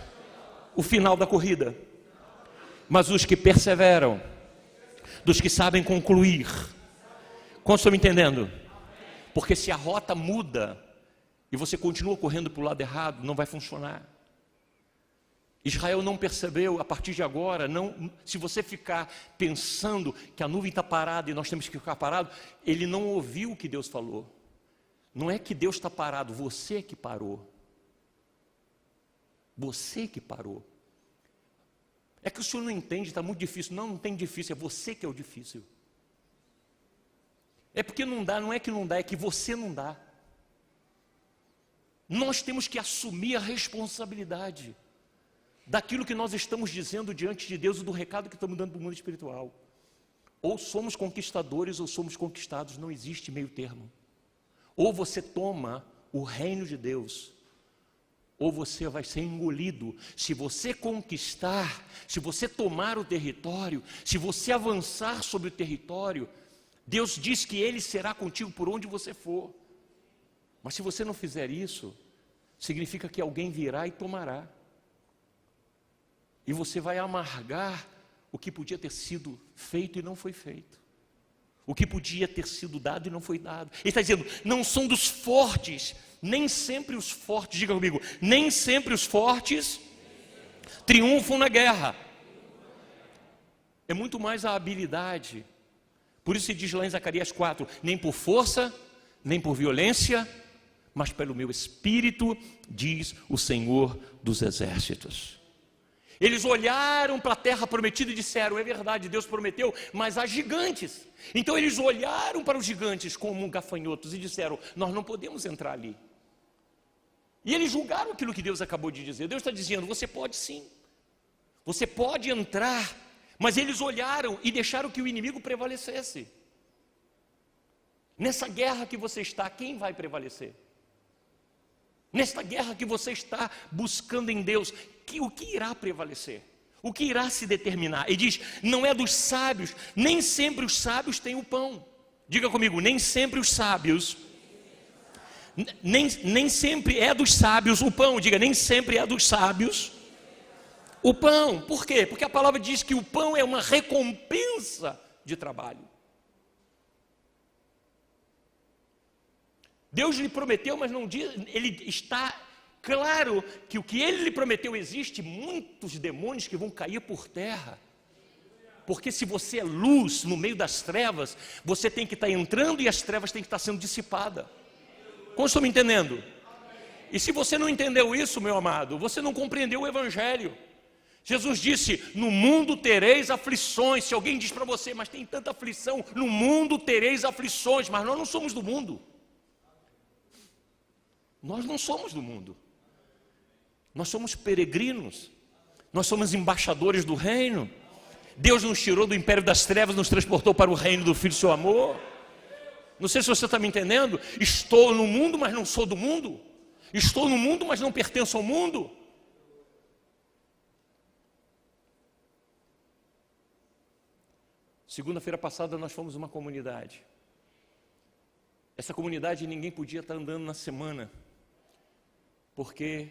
o final da corrida, mas os que perseveram, dos que sabem concluir. Quantos estão me entendendo? Porque se a rota muda e você continua correndo para o lado errado, não vai funcionar. Israel não percebeu, a partir de agora, se você ficar pensando que a nuvem está parada e nós temos que ficar parado, ele não ouviu o que Deus falou. Não é que Deus está parado, você que parou. Você que parou. É que o senhor não entende, está muito difícil. Não tem difícil, é você que é o difícil. É porque não dá, não é que não dá, é que você não dá. Nós temos que assumir a responsabilidade daquilo que nós estamos dizendo diante de Deus e do recado que estamos dando para o mundo espiritual. Ou somos conquistadores ou somos conquistados, não existe meio termo. Ou você toma o reino de Deus, ou você vai ser engolido. Se você conquistar, se você tomar o território, se você avançar sobre o território, Deus diz que Ele será contigo por onde você for. Mas se você não fizer isso, significa que alguém virá e tomará. E você vai amargar o que podia ter sido feito e não foi feito. O que podia ter sido dado e não foi dado. Ele está dizendo, não são dos fortes, nem sempre os fortes, diga comigo, nem sempre os fortes triunfam na guerra. É muito mais a habilidade. Por isso se diz lá em Zacarias 4, nem por força, nem por violência, mas pelo meu espírito, diz o Senhor dos exércitos. Eles olharam para a terra prometida e disseram, é verdade, Deus prometeu, mas há gigantes. Então eles olharam para os gigantes como gafanhotos e disseram, nós não podemos entrar ali. E eles julgaram aquilo que Deus acabou de dizer. Deus está dizendo, você pode sim, você pode entrar. Mas eles olharam e deixaram que o inimigo prevalecesse. Nessa guerra que você está, quem vai prevalecer? Nesta guerra que você está buscando em Deus, o que irá prevalecer? O que irá se determinar? E diz, não é dos sábios, nem sempre os sábios têm o pão. Diga comigo, nem sempre os sábios, nem sempre é dos sábios o pão. Diga, nem sempre é dos sábios o pão. Por quê? Porque a palavra diz que o pão é uma recompensa de trabalho. Deus lhe prometeu, mas não diz, ele está claro que o que ele lhe prometeu existe muitos demônios que vão cair por terra. Porque se você é luz no meio das trevas, você tem que estar entrando e as trevas têm que estar sendo dissipadas. Como estão me entendendo? E se você não entendeu isso, meu amado, você não compreendeu o Evangelho. Jesus disse, no mundo tereis aflições. Se alguém diz para você, mas tem tanta aflição, no mundo tereis aflições, mas nós não somos do mundo. Nós não somos do mundo. Nós somos peregrinos. Nós somos embaixadores do reino. Deus nos tirou do império das trevas, nos transportou para o reino do Filho do seu amor. Não sei se você está me entendendo. Estou no mundo, mas não sou do mundo. Estou no mundo, mas não pertenço ao mundo. Segunda-feira passada nós fomos uma comunidade. Essa comunidade ninguém podia estar andando na semana, porque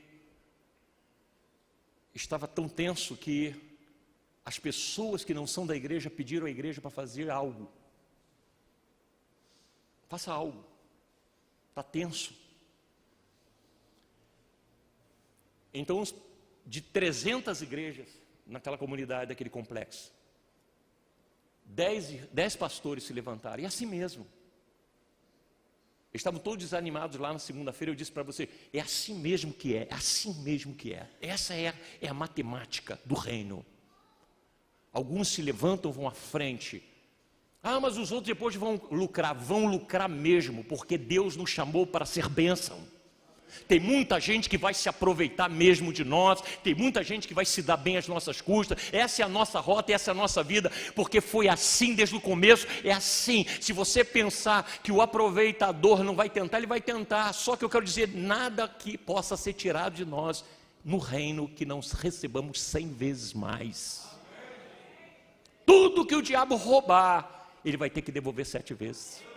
estava tão tenso que as pessoas que não são da igreja pediram à igreja para fazer algo. Faça algo. Está tenso. Então, de 300 igrejas naquela comunidade, daquele complexo, 10 pastores se levantaram, e assim mesmo. Eles estavam todos desanimados lá na segunda-feira. Eu disse para você, é assim mesmo que é assim mesmo que é. Essa é a matemática do reino. Alguns se levantam, vão à frente. Ah, mas os outros depois vão lucrar mesmo, porque Deus nos chamou para ser bênção. Tem muita gente que vai se aproveitar mesmo de nós, tem muita gente que vai se dar bem às nossas custas. Essa é a nossa rota, essa é a nossa vida, porque foi assim desde o começo, é assim. Se você pensar que o aproveitador não vai tentar, ele vai tentar. Só que eu quero dizer, nada que possa ser tirado de nós no reino que não recebamos 100 vezes mais. Tudo que o diabo roubar, ele vai ter que devolver 7 vezes.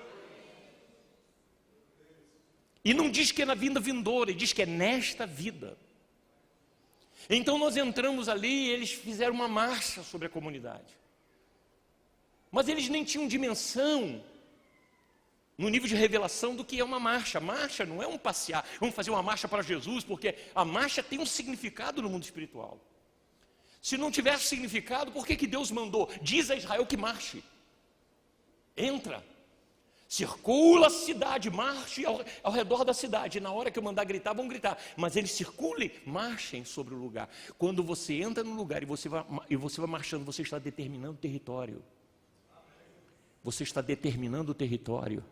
E não diz que é na vinda vindoura, ele diz que é nesta vida. Então nós entramos ali e eles fizeram uma marcha sobre a comunidade. Mas eles nem tinham dimensão, no nível de revelação, do que é uma marcha. Marcha não é um passear, vamos fazer uma marcha para Jesus, porque a marcha tem um significado no mundo espiritual. Se não tivesse significado, por que Deus mandou? Diz a Israel que marche. Entra. Circula a cidade, marche ao redor da cidade. E na hora que eu mandar gritar, vão gritar. Mas eles circulem, marchem sobre o lugar. Quando você entra no lugar e você vai marchando, você está determinando o território. Você está determinando o território.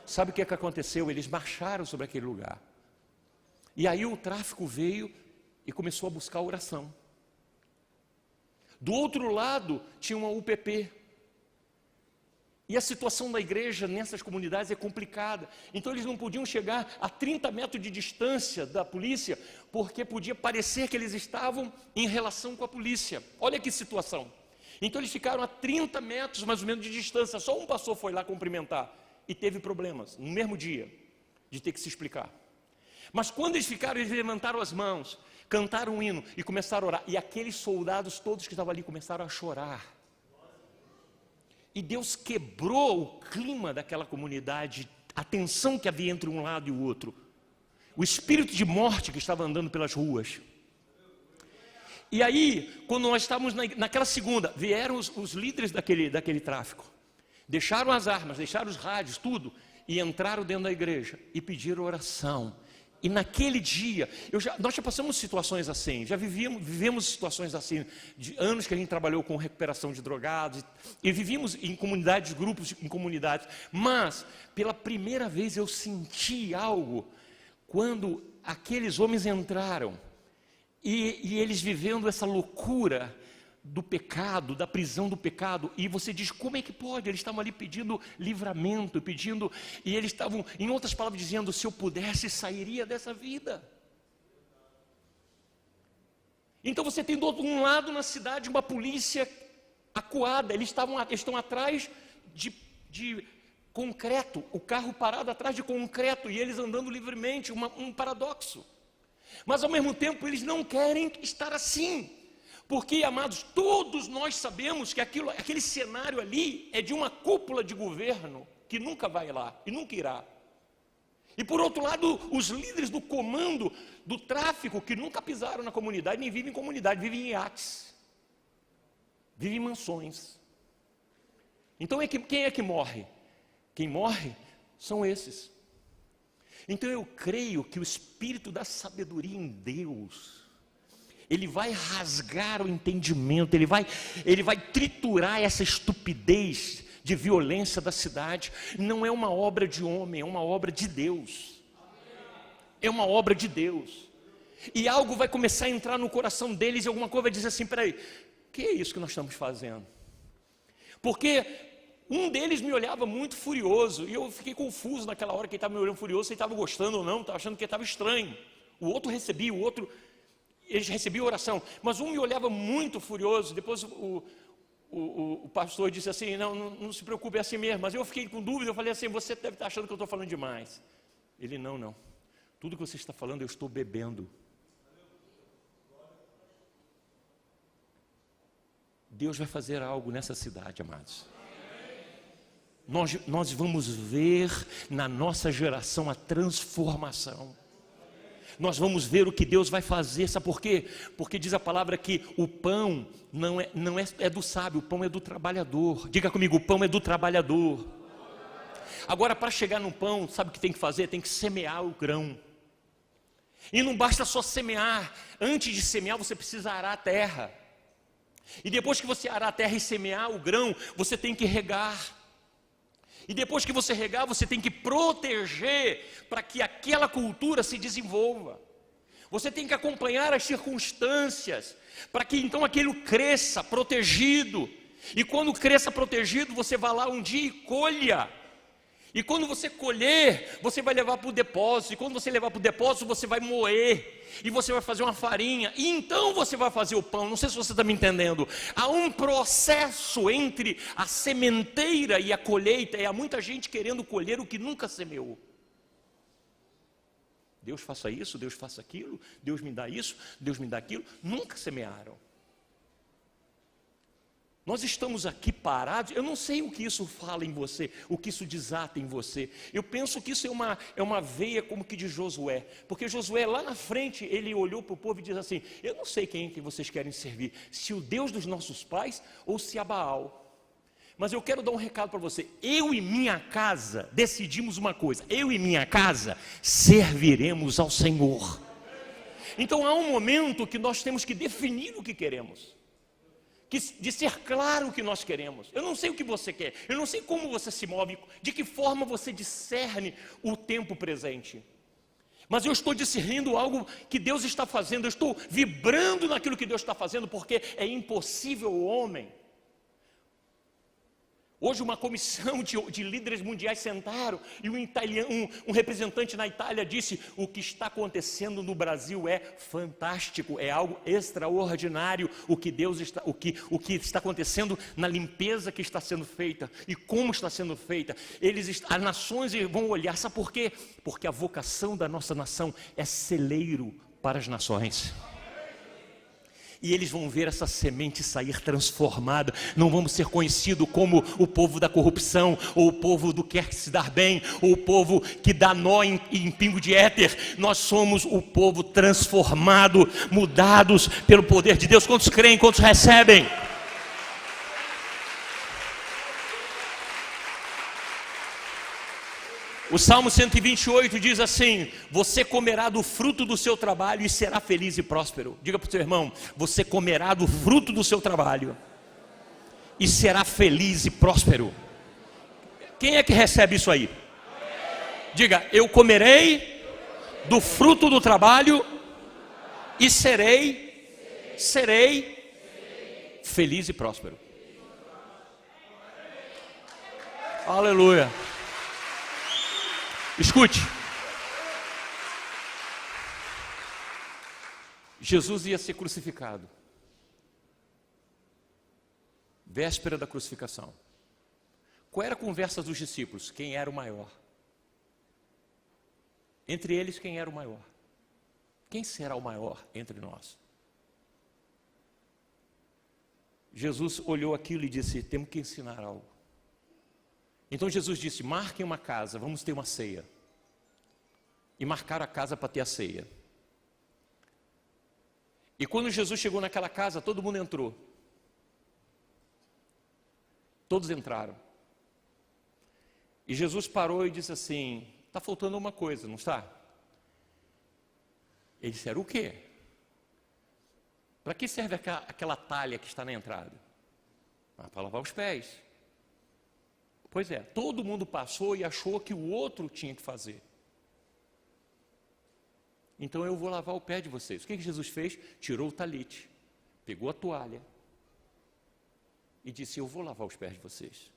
Sabe o que aconteceu? Eles marcharam sobre aquele lugar. E aí o tráfico veio e começou a buscar oração. Do outro lado tinha uma UPP. E a situação da igreja nessas comunidades é complicada. Então eles não podiam chegar a 30 metros de distância da polícia, porque podia parecer que eles estavam em relação com a polícia. Olha que situação. Então eles ficaram a 30 metros mais ou menos de distância. Só um pastor foi lá cumprimentar e teve problemas no mesmo dia de ter que se explicar. Mas quando eles ficaram, eles levantaram as mãos, cantaram um hino e começaram a orar. E aqueles soldados todos que estavam ali começaram a chorar. E Deus quebrou o clima daquela comunidade, a tensão que havia entre um lado e o outro. O espírito de morte que estava andando pelas ruas. E aí, quando nós estávamos naquela segunda, vieram os líderes daquele tráfico. Deixaram as armas, deixaram os rádios, tudo. E entraram dentro da igreja e pediram oração. E naquele dia, nós já passamos situações assim, já vivemos situações assim, de anos que a gente trabalhou com recuperação de drogados, e vivíamos em comunidades, grupos em comunidades, mas pela primeira vez eu senti algo, quando aqueles homens entraram, e eles vivendo essa loucura do pecado, da prisão do pecado, e você diz, como é que pode? Eles estavam ali pedindo livramento, e eles estavam, em outras palavras, dizendo, se eu pudesse, sairia dessa vida. Então você tem do outro lado na cidade uma polícia acuada, eles estão atrás de concreto, o carro parado atrás de concreto, e eles andando livremente, um paradoxo. Mas ao mesmo tempo eles não querem estar assim. Porque, amados, todos nós sabemos que aquele cenário ali é de uma cúpula de governo que nunca vai lá e nunca irá. E por outro lado, os líderes do comando do tráfico, que nunca pisaram na comunidade, nem vivem em comunidade, vivem em iates, vivem em mansões. Então quem é que morre? Quem morre são esses. Então eu creio que o espírito da sabedoria em Deus, ele vai rasgar o entendimento, ele vai triturar essa estupidez de violência da cidade. Não é uma obra de homem, é uma obra de Deus. É uma obra de Deus. E algo vai começar a entrar no coração deles e alguma coisa vai dizer assim, peraí, o que é isso que nós estamos fazendo? Porque um deles me olhava muito furioso, e eu fiquei confuso naquela hora que ele estava me olhando furioso, se ele estava gostando ou não, estava achando que ele estava estranho. O outro recebia, eles recebiam oração, mas um me olhava muito furioso. Depois o pastor disse assim, não se preocupe, é assim mesmo. Mas eu fiquei com dúvida, eu falei assim, você deve estar achando que eu estou falando demais. Ele, não, tudo que você está falando eu estou bebendo. Deus vai fazer algo nessa cidade, amados. Nós vamos ver na nossa geração a transformação. Nós vamos ver o que Deus vai fazer, sabe por quê? Porque diz a palavra que o pão não é do sábio, o pão é do trabalhador. Diga comigo, o pão é do trabalhador. Agora, para chegar no pão, sabe o que tem que fazer? Tem que semear o grão. E não basta só semear, antes de semear você precisa arar a terra. E depois que você arar a terra e semear o grão, você tem que regar. E depois que você regar, você tem que proteger para que aquela cultura se desenvolva. Você tem que acompanhar as circunstâncias para que então aquilo cresça protegido. E quando cresça protegido, você vai lá um dia e colha. E quando você colher, você vai levar para o depósito. E quando você levar para o depósito, você vai moer. E você vai fazer uma farinha. E então você vai fazer o pão. Não sei se você está me entendendo. Há um processo entre a sementeira e a colheita. E há muita gente querendo colher o que nunca semeou. Deus faça isso, Deus faça aquilo. Deus me dá isso, Deus me dá aquilo. Nunca semearam. Nós estamos aqui parados, eu não sei o que isso fala em você, o que isso desata em você. Eu penso que isso é uma veia como que de Josué, porque Josué lá na frente, ele olhou para o povo e diz assim, eu não sei quem que vocês querem servir, se o Deus dos nossos pais ou se a Baal. Mas eu quero dar um recado para você, eu e minha casa decidimos uma coisa, eu e minha casa serviremos ao Senhor. Então há um momento que nós temos que definir o que queremos. De ser claro o que nós queremos. Eu não sei o que você quer, eu não sei como você se move, de que forma você discerne o tempo presente. Mas eu estou discernindo algo que Deus está fazendo, eu estou vibrando naquilo que Deus está fazendo, porque é impossível o homem. Hoje uma comissão de líderes mundiais sentaram e um representante na Itália disse, o que está acontecendo no Brasil é fantástico, é algo extraordinário o que está acontecendo na limpeza que está sendo feita e como está sendo feita. As nações vão olhar, sabe por quê? Porque a vocação da nossa nação é celeiro para as nações. E eles vão ver essa semente sair transformada. Não vamos ser conhecidos como o povo da corrupção, ou o povo do quer se dar bem, ou o povo que dá nó em pingo de éter. Nós somos o povo transformado, mudados pelo poder de Deus. Quantos creem, quantos recebem? O Salmo 128 diz assim, você comerá do fruto do seu trabalho e será feliz e próspero. Diga para o seu irmão, você comerá do fruto do seu trabalho e será feliz e próspero. Quem é que recebe isso aí? Diga, eu comerei do fruto do trabalho e serei feliz e próspero. Aleluia. Escute, Jesus ia ser crucificado, véspera da crucificação. Qual era a conversa dos discípulos? Quem era o maior? Entre eles, quem era o maior? Quem será o maior entre nós? Jesus olhou aquilo e disse, temos que ensinar algo. Então Jesus disse, marquem uma casa, vamos ter uma ceia. E marcaram a casa para ter a ceia. E quando Jesus chegou naquela casa, todo mundo entrou. Todos entraram. E Jesus parou e disse assim, está faltando uma coisa, não está? Eles disseram, o quê? Para que serve aquela talha que está na entrada? Para lavar os pés. Pois é, todo mundo passou e achou que o outro tinha que fazer. Então eu vou lavar o pé de vocês. O que Jesus fez? Tirou o talite, pegou a toalha e disse, eu vou lavar os pés de vocês.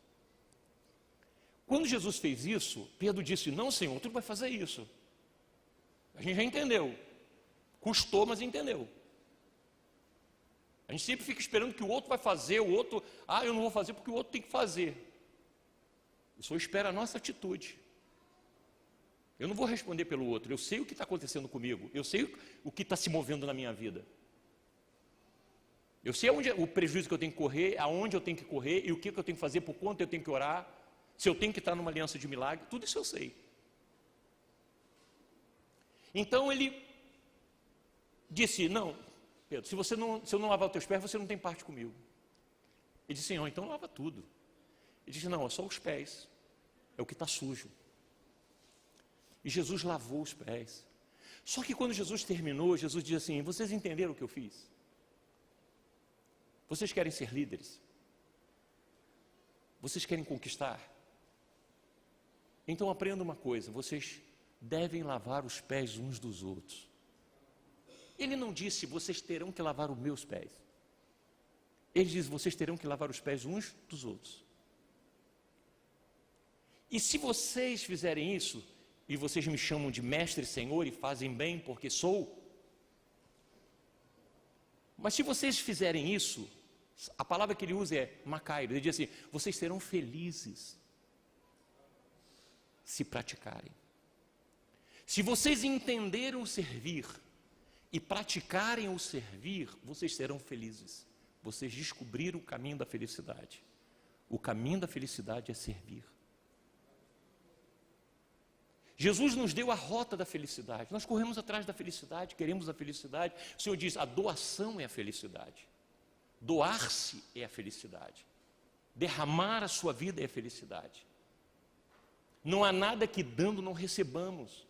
Quando Jesus fez isso, Pedro disse, não, Senhor, tu vai fazer isso. A gente já entendeu. Custou, mas entendeu. A gente sempre fica esperando que o outro vai fazer, o outro, eu não vou fazer porque o outro tem que fazer. O Senhor espera a nossa atitude. Eu não vou responder pelo outro, eu sei o que está acontecendo comigo, eu sei o que está se movendo na minha vida. Eu sei o prejuízo que eu tenho que correr, aonde eu tenho que correr, e o que eu tenho que fazer, por quanto eu tenho que orar, se eu tenho que estar numa aliança de milagre, tudo isso eu sei. Então ele disse, não, Pedro, se eu não lavar os teus pés, você não tem parte comigo. Ele disse, Senhor, então lava tudo. Ele disse, não, é só os pés, é o que está sujo. E Jesus lavou os pés. Só que quando Jesus terminou, Jesus disse assim, vocês entenderam o que eu fiz? Vocês querem ser líderes? Vocês querem conquistar? Então aprenda uma coisa, vocês devem lavar os pés uns dos outros. Ele não disse, vocês terão que lavar os meus pés. Ele diz, vocês terão que lavar os pés uns dos outros. E se vocês fizerem isso, e vocês me chamam de mestre e senhor e fazem bem porque sou, mas se vocês fizerem isso, a palavra que ele usa é macairo, ele diz assim, vocês serão felizes se praticarem. Se vocês entenderam o servir e praticarem o servir, vocês serão felizes. Vocês descobriram o caminho da felicidade. O caminho da felicidade é servir. Jesus nos deu a rota da felicidade. Nós corremos atrás da felicidade, queremos a felicidade. O Senhor diz, a doação é a felicidade. Doar-se é a felicidade. Derramar a sua vida é a felicidade. Não há nada que dando não recebamos.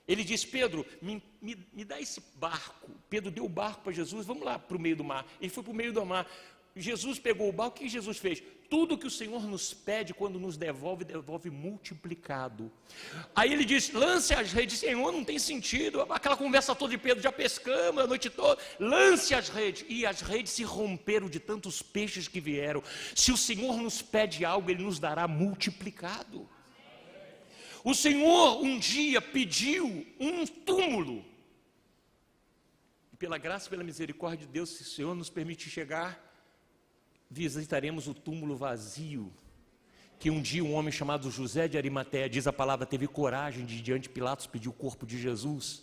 Ele diz, Pedro, me dá esse barco. Pedro deu o barco para Jesus, vamos lá para o meio do mar. Ele foi para o meio do mar. Jesus pegou o barco, o que Jesus fez? Tudo que o Senhor nos pede, quando nos devolve, devolve multiplicado. Aí ele diz, lance as redes. Senhor, não tem sentido, aquela conversa toda de Pedro, já pescamos a noite toda, lance as redes. E as redes se romperam de tantos peixes que vieram. Se o Senhor nos pede algo, Ele nos dará multiplicado. O Senhor um dia pediu um túmulo. E pela graça e pela misericórdia de Deus, se o Senhor nos permitir chegar, visitaremos o túmulo vazio, que um dia um homem chamado José de Arimateia, diz a palavra, teve coragem de ir diante de Pilatos pedir o corpo de Jesus,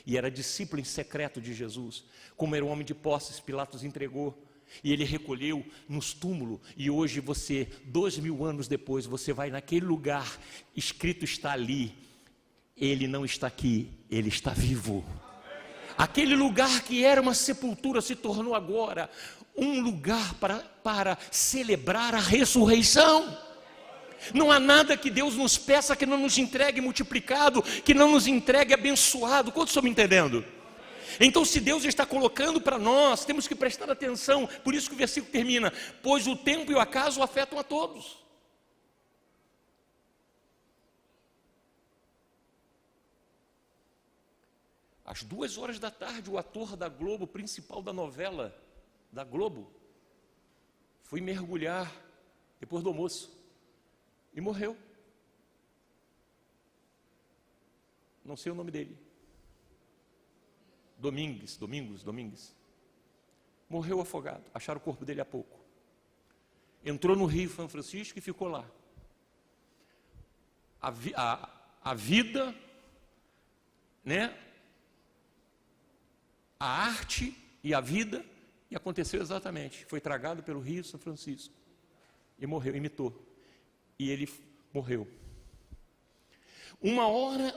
e era discípulo em secreto de Jesus. Como era um homem de posses, Pilatos entregou, e ele recolheu nos túmulos, e hoje você, 2000 anos depois, você vai naquele lugar, escrito está ali, ele não está aqui, ele está vivo. Aquele lugar que era uma sepultura se tornou agora um lugar para celebrar a ressurreição. Não há nada que Deus nos peça que não nos entregue multiplicado, que não nos entregue abençoado. Quantos estão me entendendo? Então, se Deus está colocando para nós, temos que prestar atenção. Por isso que o versículo termina, pois o tempo e o acaso afetam a todos. Às 2 horas da tarde, o ator da Globo, principal da novela da Globo, foi mergulhar depois do almoço e morreu. Não sei o nome dele. Domingos. Morreu afogado, acharam o corpo dele há pouco. Entrou no Rio São Francisco e ficou lá. A vida, né? A arte e a vida, e aconteceu exatamente. Foi tragado pelo Rio São Francisco e morreu, imitou. E ele morreu. Uma hora,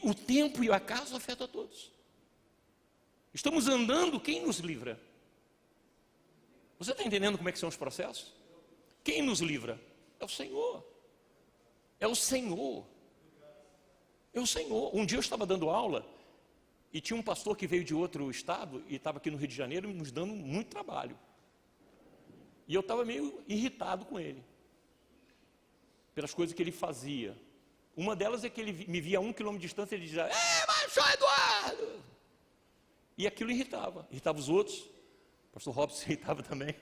o tempo e o acaso afetam a todos. Estamos andando, quem nos livra? Você está entendendo como é que são os processos? Quem nos livra? É o Senhor. É o Senhor. É o Senhor. Um dia eu estava dando aula e tinha um pastor que veio de outro estado e estava aqui no Rio de Janeiro nos dando muito trabalho. E eu estava meio irritado com ele, pelas coisas que ele fazia. Uma delas é que ele me via a 1 quilômetro de distância e ele dizia, mas só Eduardo! E aquilo irritava os outros, o pastor Robson irritava também.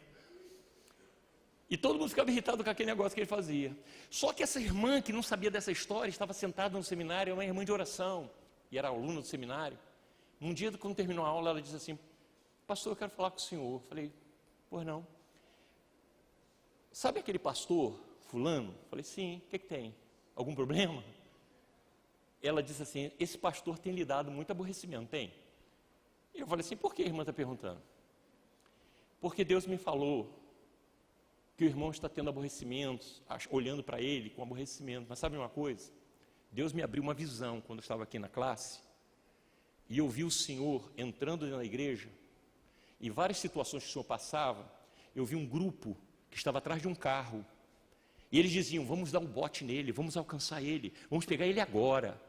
E todo mundo ficava irritado com aquele negócio que ele fazia. Só que essa irmã que não sabia dessa história, estava sentada no seminário, é uma irmã de oração, e era aluna do seminário. Um dia, quando terminou a aula, ela disse assim, pastor, eu quero falar com o senhor. Falei, pois não. Sabe aquele pastor fulano? Falei, sim, o que tem? Algum problema? Ela disse assim, esse pastor tem lhe dado muito aborrecimento, tem? E eu falei assim, por que a irmã está perguntando? Porque Deus me falou que o irmão está tendo aborrecimentos, olhando para ele com aborrecimento. Mas sabe uma coisa? Deus me abriu uma visão quando eu estava aqui na classe, e eu vi o Senhor entrando na igreja, e várias situações que o Senhor passava, eu vi um grupo que estava atrás de um carro, e eles diziam, vamos dar um bote nele, vamos alcançar ele, vamos pegar ele agora.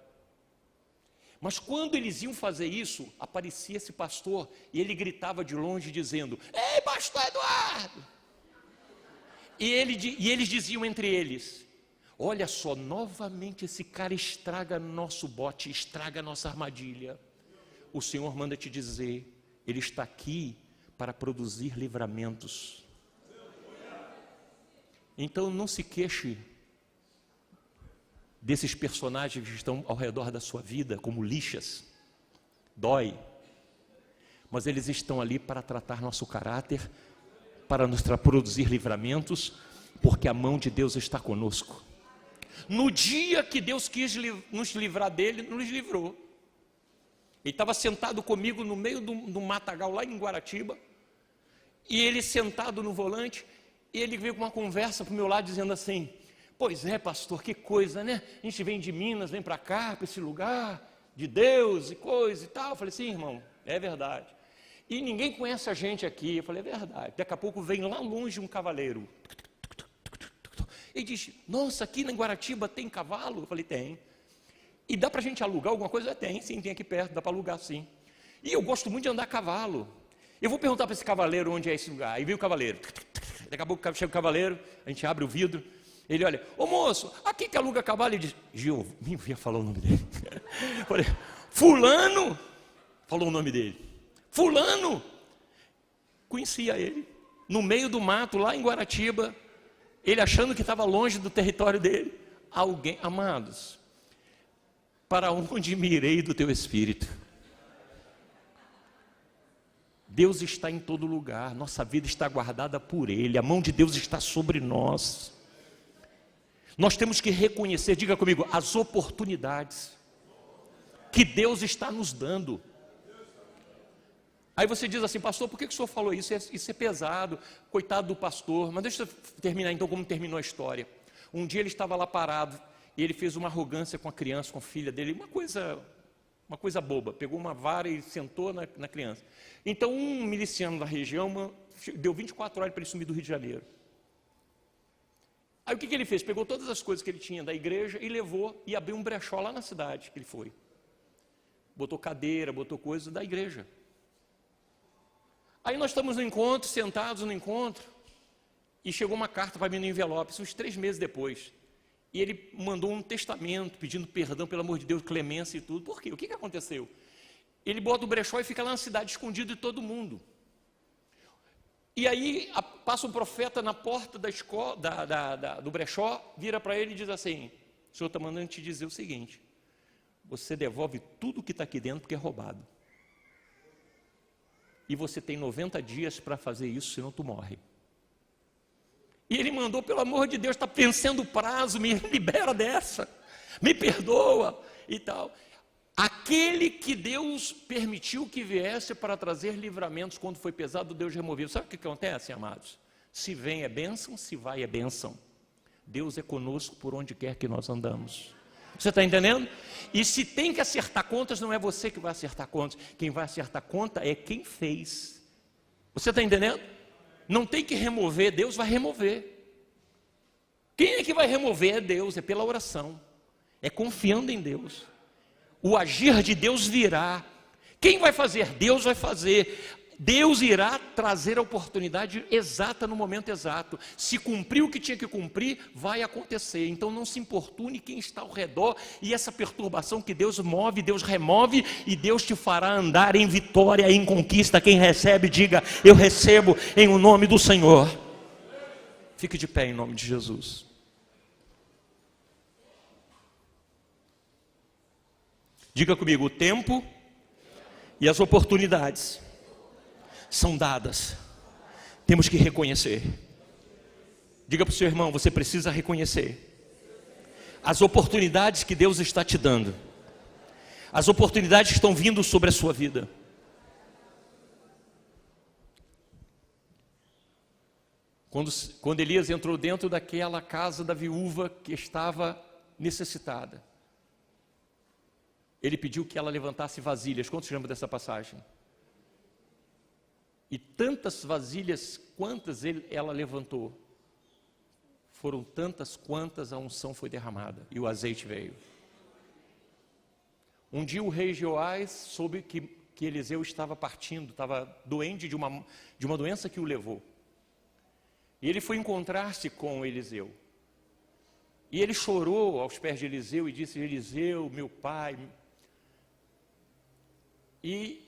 Mas quando eles iam fazer isso, aparecia esse pastor, e ele gritava de longe dizendo, ei, pastor Eduardo! E eles diziam entre eles, olha só, novamente esse cara estraga nosso bote, estraga nossa armadilha. O Senhor manda te dizer, Ele está aqui para produzir livramentos. Então não se queixe desses personagens que estão ao redor da sua vida, como lixas, dói. Mas eles estão ali para tratar nosso caráter, para nos produzir livramentos, porque a mão de Deus está conosco. No dia que Deus quis nos livrar dele, nos livrou. Ele estava sentado comigo no meio do matagal lá em Guaratiba, e ele sentado no volante, e ele veio com uma conversa para o meu lado dizendo assim, pois é pastor, que coisa, né? A gente vem de Minas, vem para cá, para esse lugar de Deus e coisa e tal. Eu falei, sim irmão, é verdade. E ninguém conhece a gente aqui. Eu falei, é verdade. Daqui a pouco vem lá longe um cavaleiro. Ele diz, nossa, aqui na Guaratiba tem cavalo? Eu falei, tem. E dá para a gente alugar alguma coisa? Tem, sim, tem aqui perto, dá para alugar sim. E eu gosto muito de andar a cavalo. Eu vou perguntar para esse cavaleiro onde é esse lugar. Aí veio o cavaleiro. Daqui a pouco chega o cavaleiro, a gente abre o vidro. Ele olha, ô moço, aqui que aluga cavalo? Ele diz, Gil, nem ia falar o nome dele. Eu falei, fulano, falou o nome dele. Fulano, conhecia ele, no meio do mato, lá em Guaratiba, ele achando que estava longe do território dele. Alguém, amados, para onde me irei do teu Espírito? Deus está em todo lugar, nossa vida está guardada por Ele, a mão de Deus está sobre nós. Nós temos que reconhecer, diga comigo, as oportunidades que Deus está nos dando. Aí você diz assim, pastor, por que o senhor falou isso? Isso é pesado, coitado do pastor. Mas deixa eu terminar então como terminou a história. Um dia ele estava lá parado, e ele fez uma arrogância com a criança, com a filha dele, uma coisa boba, pegou uma vara e sentou na criança. Então um miliciano da região deu 24 horas para ele sumir do Rio de Janeiro. Aí o que ele fez? Pegou todas as coisas que ele tinha da igreja e levou e abriu um brechó lá na cidade que ele foi. Botou cadeira, botou coisas da igreja. Aí nós estamos no encontro, sentados no encontro, e chegou uma carta para mim no envelope, isso uns 3 meses depois. E ele mandou um testamento, pedindo perdão, pelo amor de Deus, clemência e tudo. Por quê? O que aconteceu? Ele bota o brechó e fica lá na cidade, escondido de todo mundo. E aí passa um profeta na porta da escola, do brechó, vira para ele e diz assim, o senhor está mandando te dizer o seguinte, você devolve tudo que está aqui dentro porque é roubado. E você tem 90 dias para fazer isso, senão tu morre. E ele mandou, pelo amor de Deus, está vencendo o prazo, me libera dessa, me perdoa e tal. Aquele que Deus permitiu que viesse para trazer livramentos quando foi pesado, Deus removeu. Sabe o que acontece, amados? Se vem é bênção, se vai é bênção. Deus é conosco por onde quer que nós andamos. Você está entendendo? E se tem que acertar contas, não é você que vai acertar contas. Quem vai acertar conta é quem fez. Você está entendendo? Não tem que remover, Deus vai remover. Quem é que vai remover? É Deus, é pela oração. É confiando em Deus. O agir de Deus virá. Quem vai fazer? Deus vai fazer. Deus irá trazer a oportunidade exata no momento exato. Se cumprir o que tinha que cumprir, vai acontecer. Então não se importune quem está ao redor. E essa perturbação que Deus move, Deus remove. E Deus te fará andar em vitória, em conquista. Quem recebe, diga, eu recebo em o nome do Senhor. Fique de pé em nome de Jesus. Diga comigo, o tempo e as oportunidades são dadas, temos que reconhecer. Diga para o seu irmão, você precisa reconhecer as oportunidades que Deus está te dando, as oportunidades que estão vindo sobre a sua vida. Quando Elias entrou dentro daquela casa da viúva que estava necessitada, ele pediu que ela levantasse vasilhas. Quantos lembram dessa passagem? E tantas vasilhas quantas ela levantou, foram tantas quantas a unção foi derramada e o azeite veio. Um dia o rei Joás soube que Eliseu estava partindo, estava doente de uma doença que o levou. E ele foi encontrar-se com Eliseu. E ele chorou aos pés de Eliseu e disse: Eliseu, meu pai. E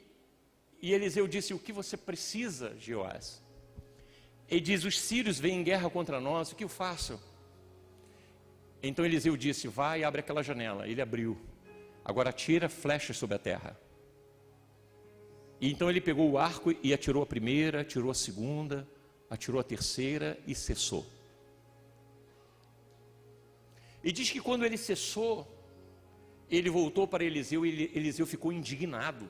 Eliseu disse: o que você precisa, Joás? Ele diz: os sírios vêm em guerra contra nós, o que eu faço? Então Eliseu disse: vai e abre aquela janela. Ele abriu. Agora atira flechas sobre a terra. E então ele pegou o arco e atirou a primeira, atirou a segunda, atirou a terceira e cessou. E diz que quando ele cessou, ele voltou para Eliseu e Eliseu ficou indignado.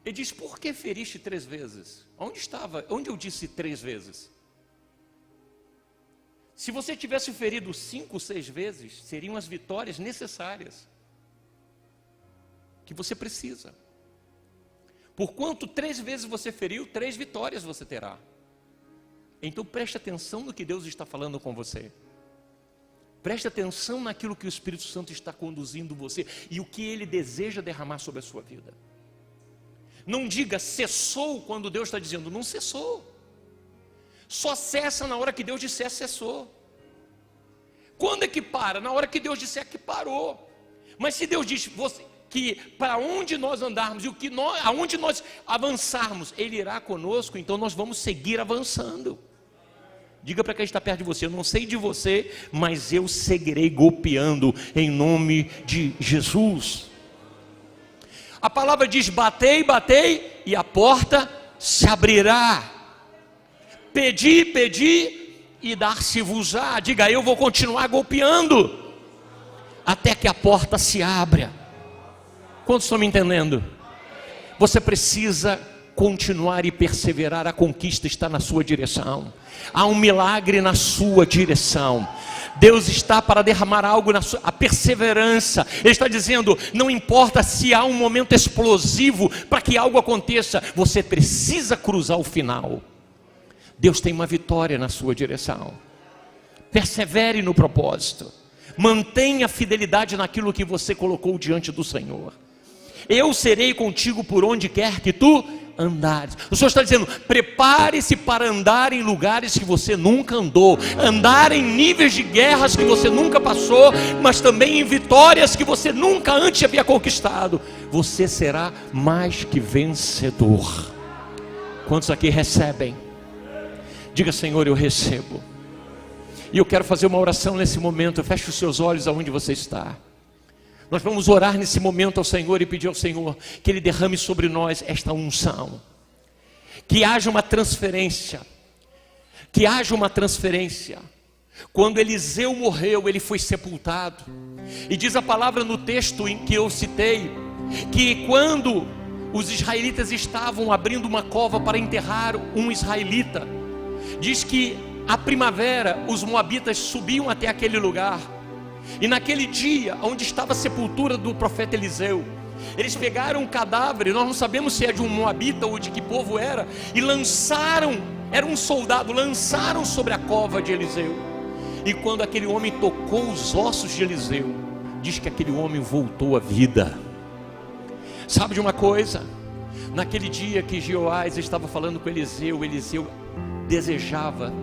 Ele diz: por que feriste 3 vezes? Onde estava? Onde eu disse 3 vezes? Se você tivesse ferido 5, 6 vezes, seriam as vitórias necessárias que você precisa. Porquanto 3 vezes você feriu, 3 vitórias você terá. Então preste atenção no que Deus está falando com você. Preste atenção naquilo que o Espírito Santo está conduzindo você e o que Ele deseja derramar sobre a sua vida. Não diga cessou quando Deus está dizendo, não cessou. Só cessa na hora que Deus disser cessou. Quando é que para? Na hora que Deus disser que parou. Mas se Deus diz que para onde nós andarmos e aonde nós avançarmos, Ele irá conosco, então nós vamos seguir avançando. Diga para quem está perto de você: eu não sei de você, mas eu seguirei golpeando em nome de Jesus. A palavra diz: batei, batei e a porta se abrirá. Pedi, pedi e dar-se-vos-á. Diga: eu vou continuar golpeando até que a porta se abra. Quantos estão me entendendo? Você precisa continuar e perseverar. A conquista está na sua direção. Há um milagre na sua direção. Deus está para derramar algo na sua perseverança. Ele está dizendo: não importa se há um momento explosivo para que algo aconteça, você precisa cruzar o final. Deus tem uma vitória na sua direção. Persevere no propósito. Mantenha a fidelidade naquilo que você colocou diante do Senhor. Eu serei contigo por onde quer que tu andares. O Senhor está dizendo: prepare-se para andar em lugares que você nunca andou, andar em níveis de guerras que você nunca passou, mas também em vitórias que você nunca antes havia conquistado. Você será mais que vencedor. Quantos aqui recebem? Diga: Senhor, eu recebo. E eu quero fazer uma oração nesse momento. Feche os seus olhos aonde você está. Nós vamos orar nesse momento ao Senhor e pedir ao Senhor que Ele derrame sobre nós esta unção. Que haja uma transferência. Que haja uma transferência. Quando Eliseu morreu, ele foi sepultado. E diz a palavra no texto em que eu citei, que quando os israelitas estavam abrindo uma cova para enterrar um israelita, diz que à primavera os moabitas subiam até aquele lugar. E naquele dia, onde estava a sepultura do profeta Eliseu, eles pegaram um cadáver, nós não sabemos se é de um moabita ou de que povo era, e lançaram, era um soldado, lançaram sobre a cova de Eliseu. E quando aquele homem tocou os ossos de Eliseu, diz que aquele homem voltou à vida. Sabe de uma coisa? Naquele dia que Joás estava falando com Eliseu, Eliseu desejava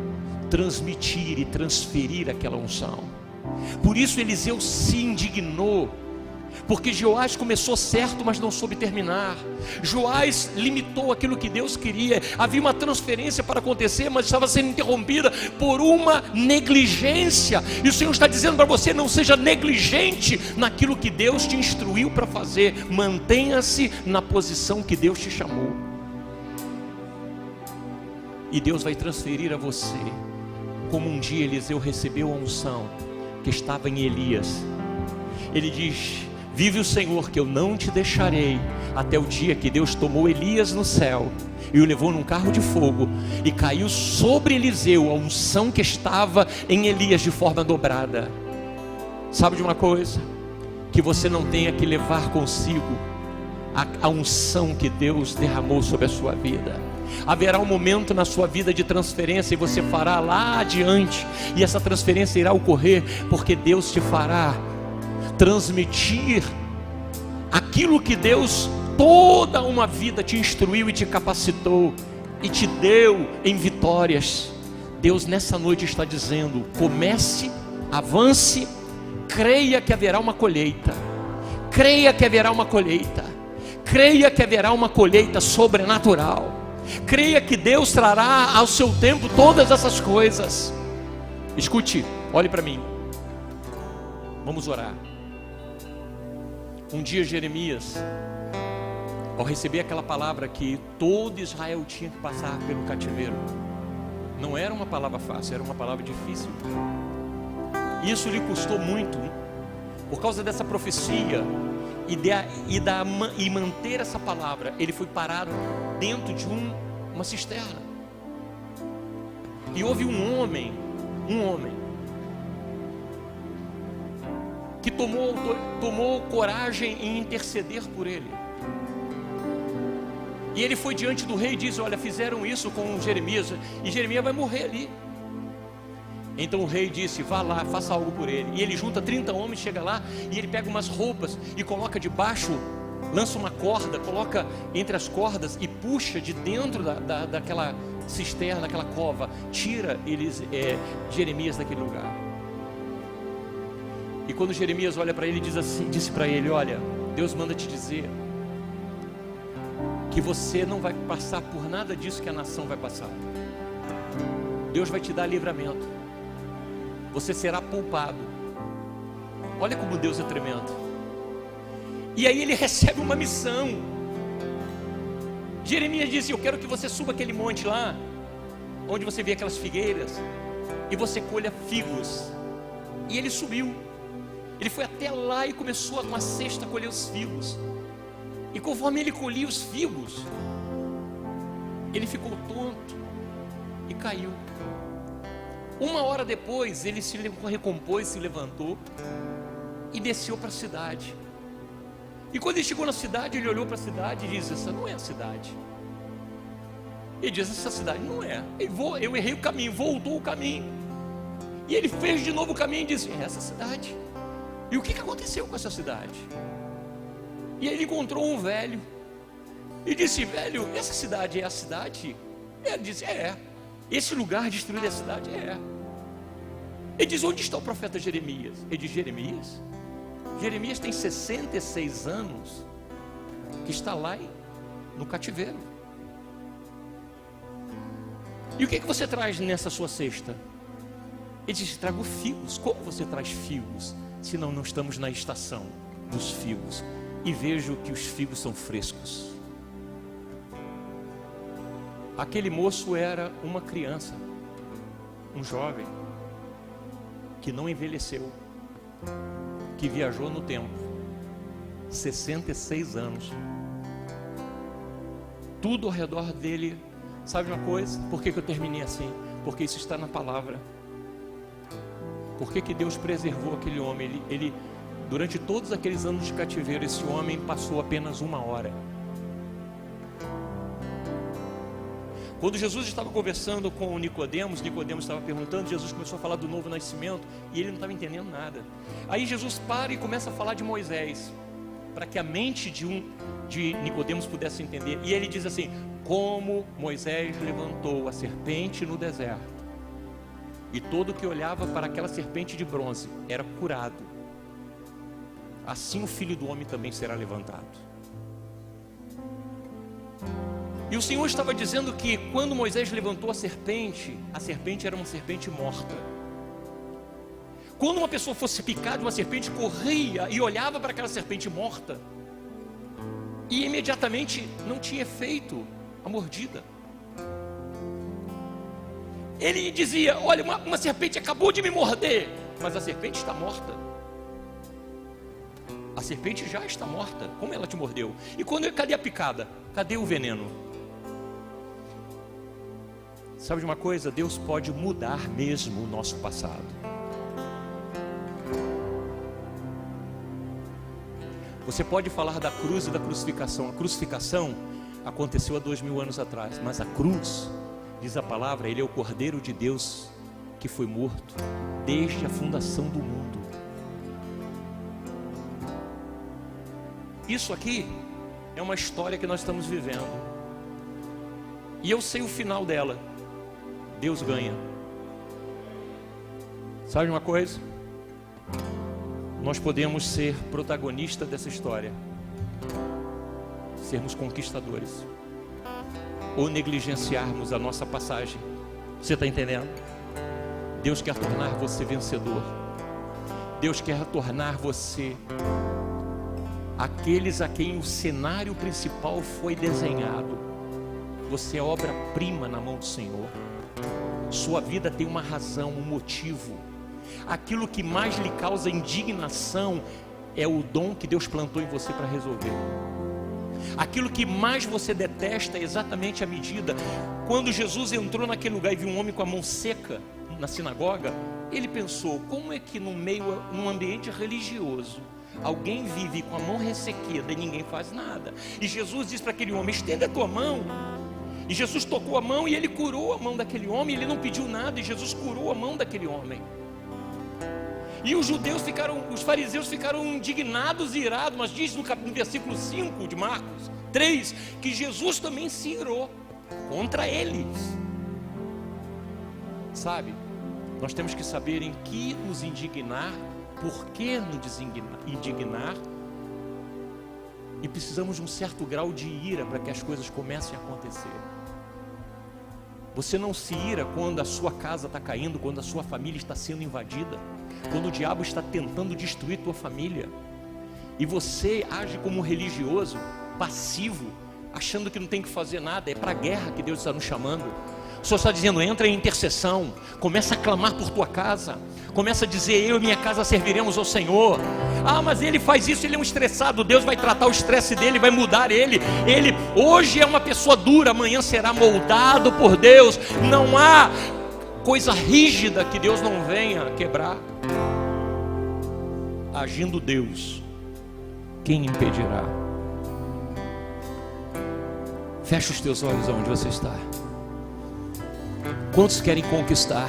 transmitir e transferir aquela unção. Por isso Eliseu se indignou, porque Joás começou certo, mas não soube terminar. Joás limitou aquilo que Deus queria. Havia uma transferência para acontecer, mas estava sendo interrompida por uma negligência. E o Senhor está dizendo para você: não seja negligente naquilo que Deus te instruiu para fazer. Mantenha-se na posição que Deus te chamou. E Deus vai transferir a você, como um dia Eliseu recebeu a unção que estava em Elias. Ele diz: Vive o Senhor que eu não te deixarei, até o dia que Deus tomou Elias no céu e o levou num carro de fogo, e caiu sobre Eliseu a unção que estava em Elias de forma dobrada. Sabe de uma coisa? Que você não tenha que levar consigo a unção que Deus derramou sobre a sua vida. Haverá um momento na sua vida de transferência, e você fará lá adiante, e essa transferência irá ocorrer, porque Deus te fará transmitir aquilo que Deus toda uma vida te instruiu e te capacitou e te deu em vitórias. Deus nessa noite está dizendo: comece, avance, creia que haverá uma colheita, creia que haverá uma colheita, creia que haverá uma colheita sobrenatural, creia que Deus trará ao seu tempo todas essas coisas. Escute, olhe para mim, vamos orar. Um dia Jeremias, ao receber aquela palavra que todo Israel tinha que passar pelo cativeiro, não era uma palavra fácil, era uma palavra difícil. Isso lhe custou muito, por causa dessa profecia e manter essa palavra. Ele foi parado dentro de uma cisterna, e houve um homem que tomou coragem em interceder por ele. E ele foi diante do rei e disse: olha, fizeram isso com Jeremias, e Jeremias vai morrer ali. Então o rei disse: vá lá, faça algo por ele. E ele junta 30 homens, chega lá, e ele pega umas roupas e coloca debaixo, lança uma corda, coloca entre as cordas e puxa de dentro daquela cisterna, daquela cova, tira Jeremias daquele lugar. E quando Jeremias olha para ele, disse para ele: olha, Deus manda te dizer que você não vai passar por nada disso que a nação vai passar. Deus vai te dar livramento, você será poupado. Olha como Deus é tremendo. E aí ele recebe uma missão. Jeremias disse: eu quero que você suba aquele monte lá, onde você vê aquelas figueiras, e você colha figos. E ele subiu. Ele foi até lá e começou com a cesta a colher os figos. E conforme ele colhia os figos, ele ficou tonto e caiu. Uma hora depois, ele se recompôs, se levantou e desceu para a cidade. E quando ele chegou na cidade, ele olhou para a cidade e disse: essa não é a cidade. Ele disse: essa cidade não é. Eu errei o caminho, voltou o caminho. E ele fez de novo o caminho e disse: é essa cidade. E o que aconteceu com essa cidade? E ele encontrou um velho e disse: velho, essa cidade é a cidade? Ele disse: é. Esse lugar destruído é a cidade? É. Ele diz: onde está o profeta Jeremias? Ele diz: Jeremias? Jeremias tem 66 anos que está lá no cativeiro. E o que você traz nessa sua cesta? Ele diz: trago figos. Como você traz figos, se não estamos na estação dos figos? E vejo que os figos são frescos. Aquele moço era uma criança, um jovem, que não envelheceu, que viajou no tempo, 66 anos. Tudo ao redor dele. Sabe uma coisa? Por que eu terminei assim? Porque isso está na palavra. Por que Deus preservou aquele homem? Durante todos aqueles anos de cativeiro, esse homem passou apenas 1 hora. Quando Jesus estava conversando com Nicodemos estava perguntando, Jesus começou a falar do novo nascimento, e ele não estava entendendo nada. Aí Jesus para e começa a falar de Moisés, para que a mente de Nicodemos pudesse entender. E ele diz assim: como Moisés levantou a serpente no deserto, e todo que olhava para aquela serpente de bronze era curado, assim o Filho do Homem também será levantado. E o Senhor estava dizendo que quando Moisés levantou a serpente era uma serpente morta. Quando uma pessoa fosse picada de uma serpente, corria e olhava para aquela serpente morta, e imediatamente não tinha efeito a mordida. Ele dizia: olha, uma serpente acabou de me morder, mas a serpente está morta. A serpente já está morta. Como ela te mordeu? E cadê a picada? Cadê o veneno? Sabe de uma coisa? Deus pode mudar mesmo o nosso passado. Você pode falar da cruz e da crucificação. A crucificação aconteceu há 2000 anos atrás, mas a cruz, diz a palavra, ele é o Cordeiro de Deus que foi morto desde a fundação do mundo. Isso aqui é uma história que nós estamos vivendo, e eu sei o final dela. Deus ganha. Sabe uma coisa? Nós podemos ser protagonistas dessa história, sermos conquistadores, ou negligenciarmos a nossa passagem. Você está entendendo? Deus quer tornar você vencedor. Deus quer tornar você aqueles a quem o cenário principal foi desenhado. Você é obra-prima na mão do Senhor. Sua vida tem uma razão, um motivo. Aquilo que mais lhe causa indignação é o dom que Deus plantou em você para resolver. Aquilo que mais você detesta é exatamente a medida. Quando Jesus entrou naquele lugar e viu um homem com a mão seca na sinagoga, ele pensou: como é que num ambiente religioso, alguém vive com a mão ressequida e ninguém faz nada? E Jesus disse para aquele homem: estenda a tua mão. E Jesus tocou a mão e ele curou a mão daquele homem. Ele não pediu nada e Jesus curou a mão daquele homem. E os fariseus ficaram indignados e irados, mas diz no versículo 5 de Marcos 3, que Jesus também se irou contra eles. Sabe, nós temos que saber em que nos indignar, por que nos indignar, e precisamos de um certo grau de ira para que as coisas comecem a acontecer. Você não se ira quando a sua casa está caindo, quando a sua família está sendo invadida, quando o diabo está tentando destruir tua família, e você age como um religioso, passivo, achando que não tem que fazer nada. É para a guerra que Deus está nos chamando. O Senhor está dizendo: entra em intercessão, começa a clamar por tua casa, começa a dizer: eu e minha casa serviremos ao Senhor. Ah, mas ele faz isso, ele é um estressado. Deus vai tratar o estresse dele, vai mudar ele hoje é uma pessoa dura, amanhã será moldado por Deus. Não há coisa rígida que Deus não venha quebrar. Agindo Deus, quem impedirá? Fecha os teus olhos aonde você está. Quantos querem conquistar?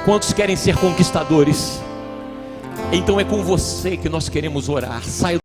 Quantos querem ser conquistadores? Então é com você que nós queremos orar. Saia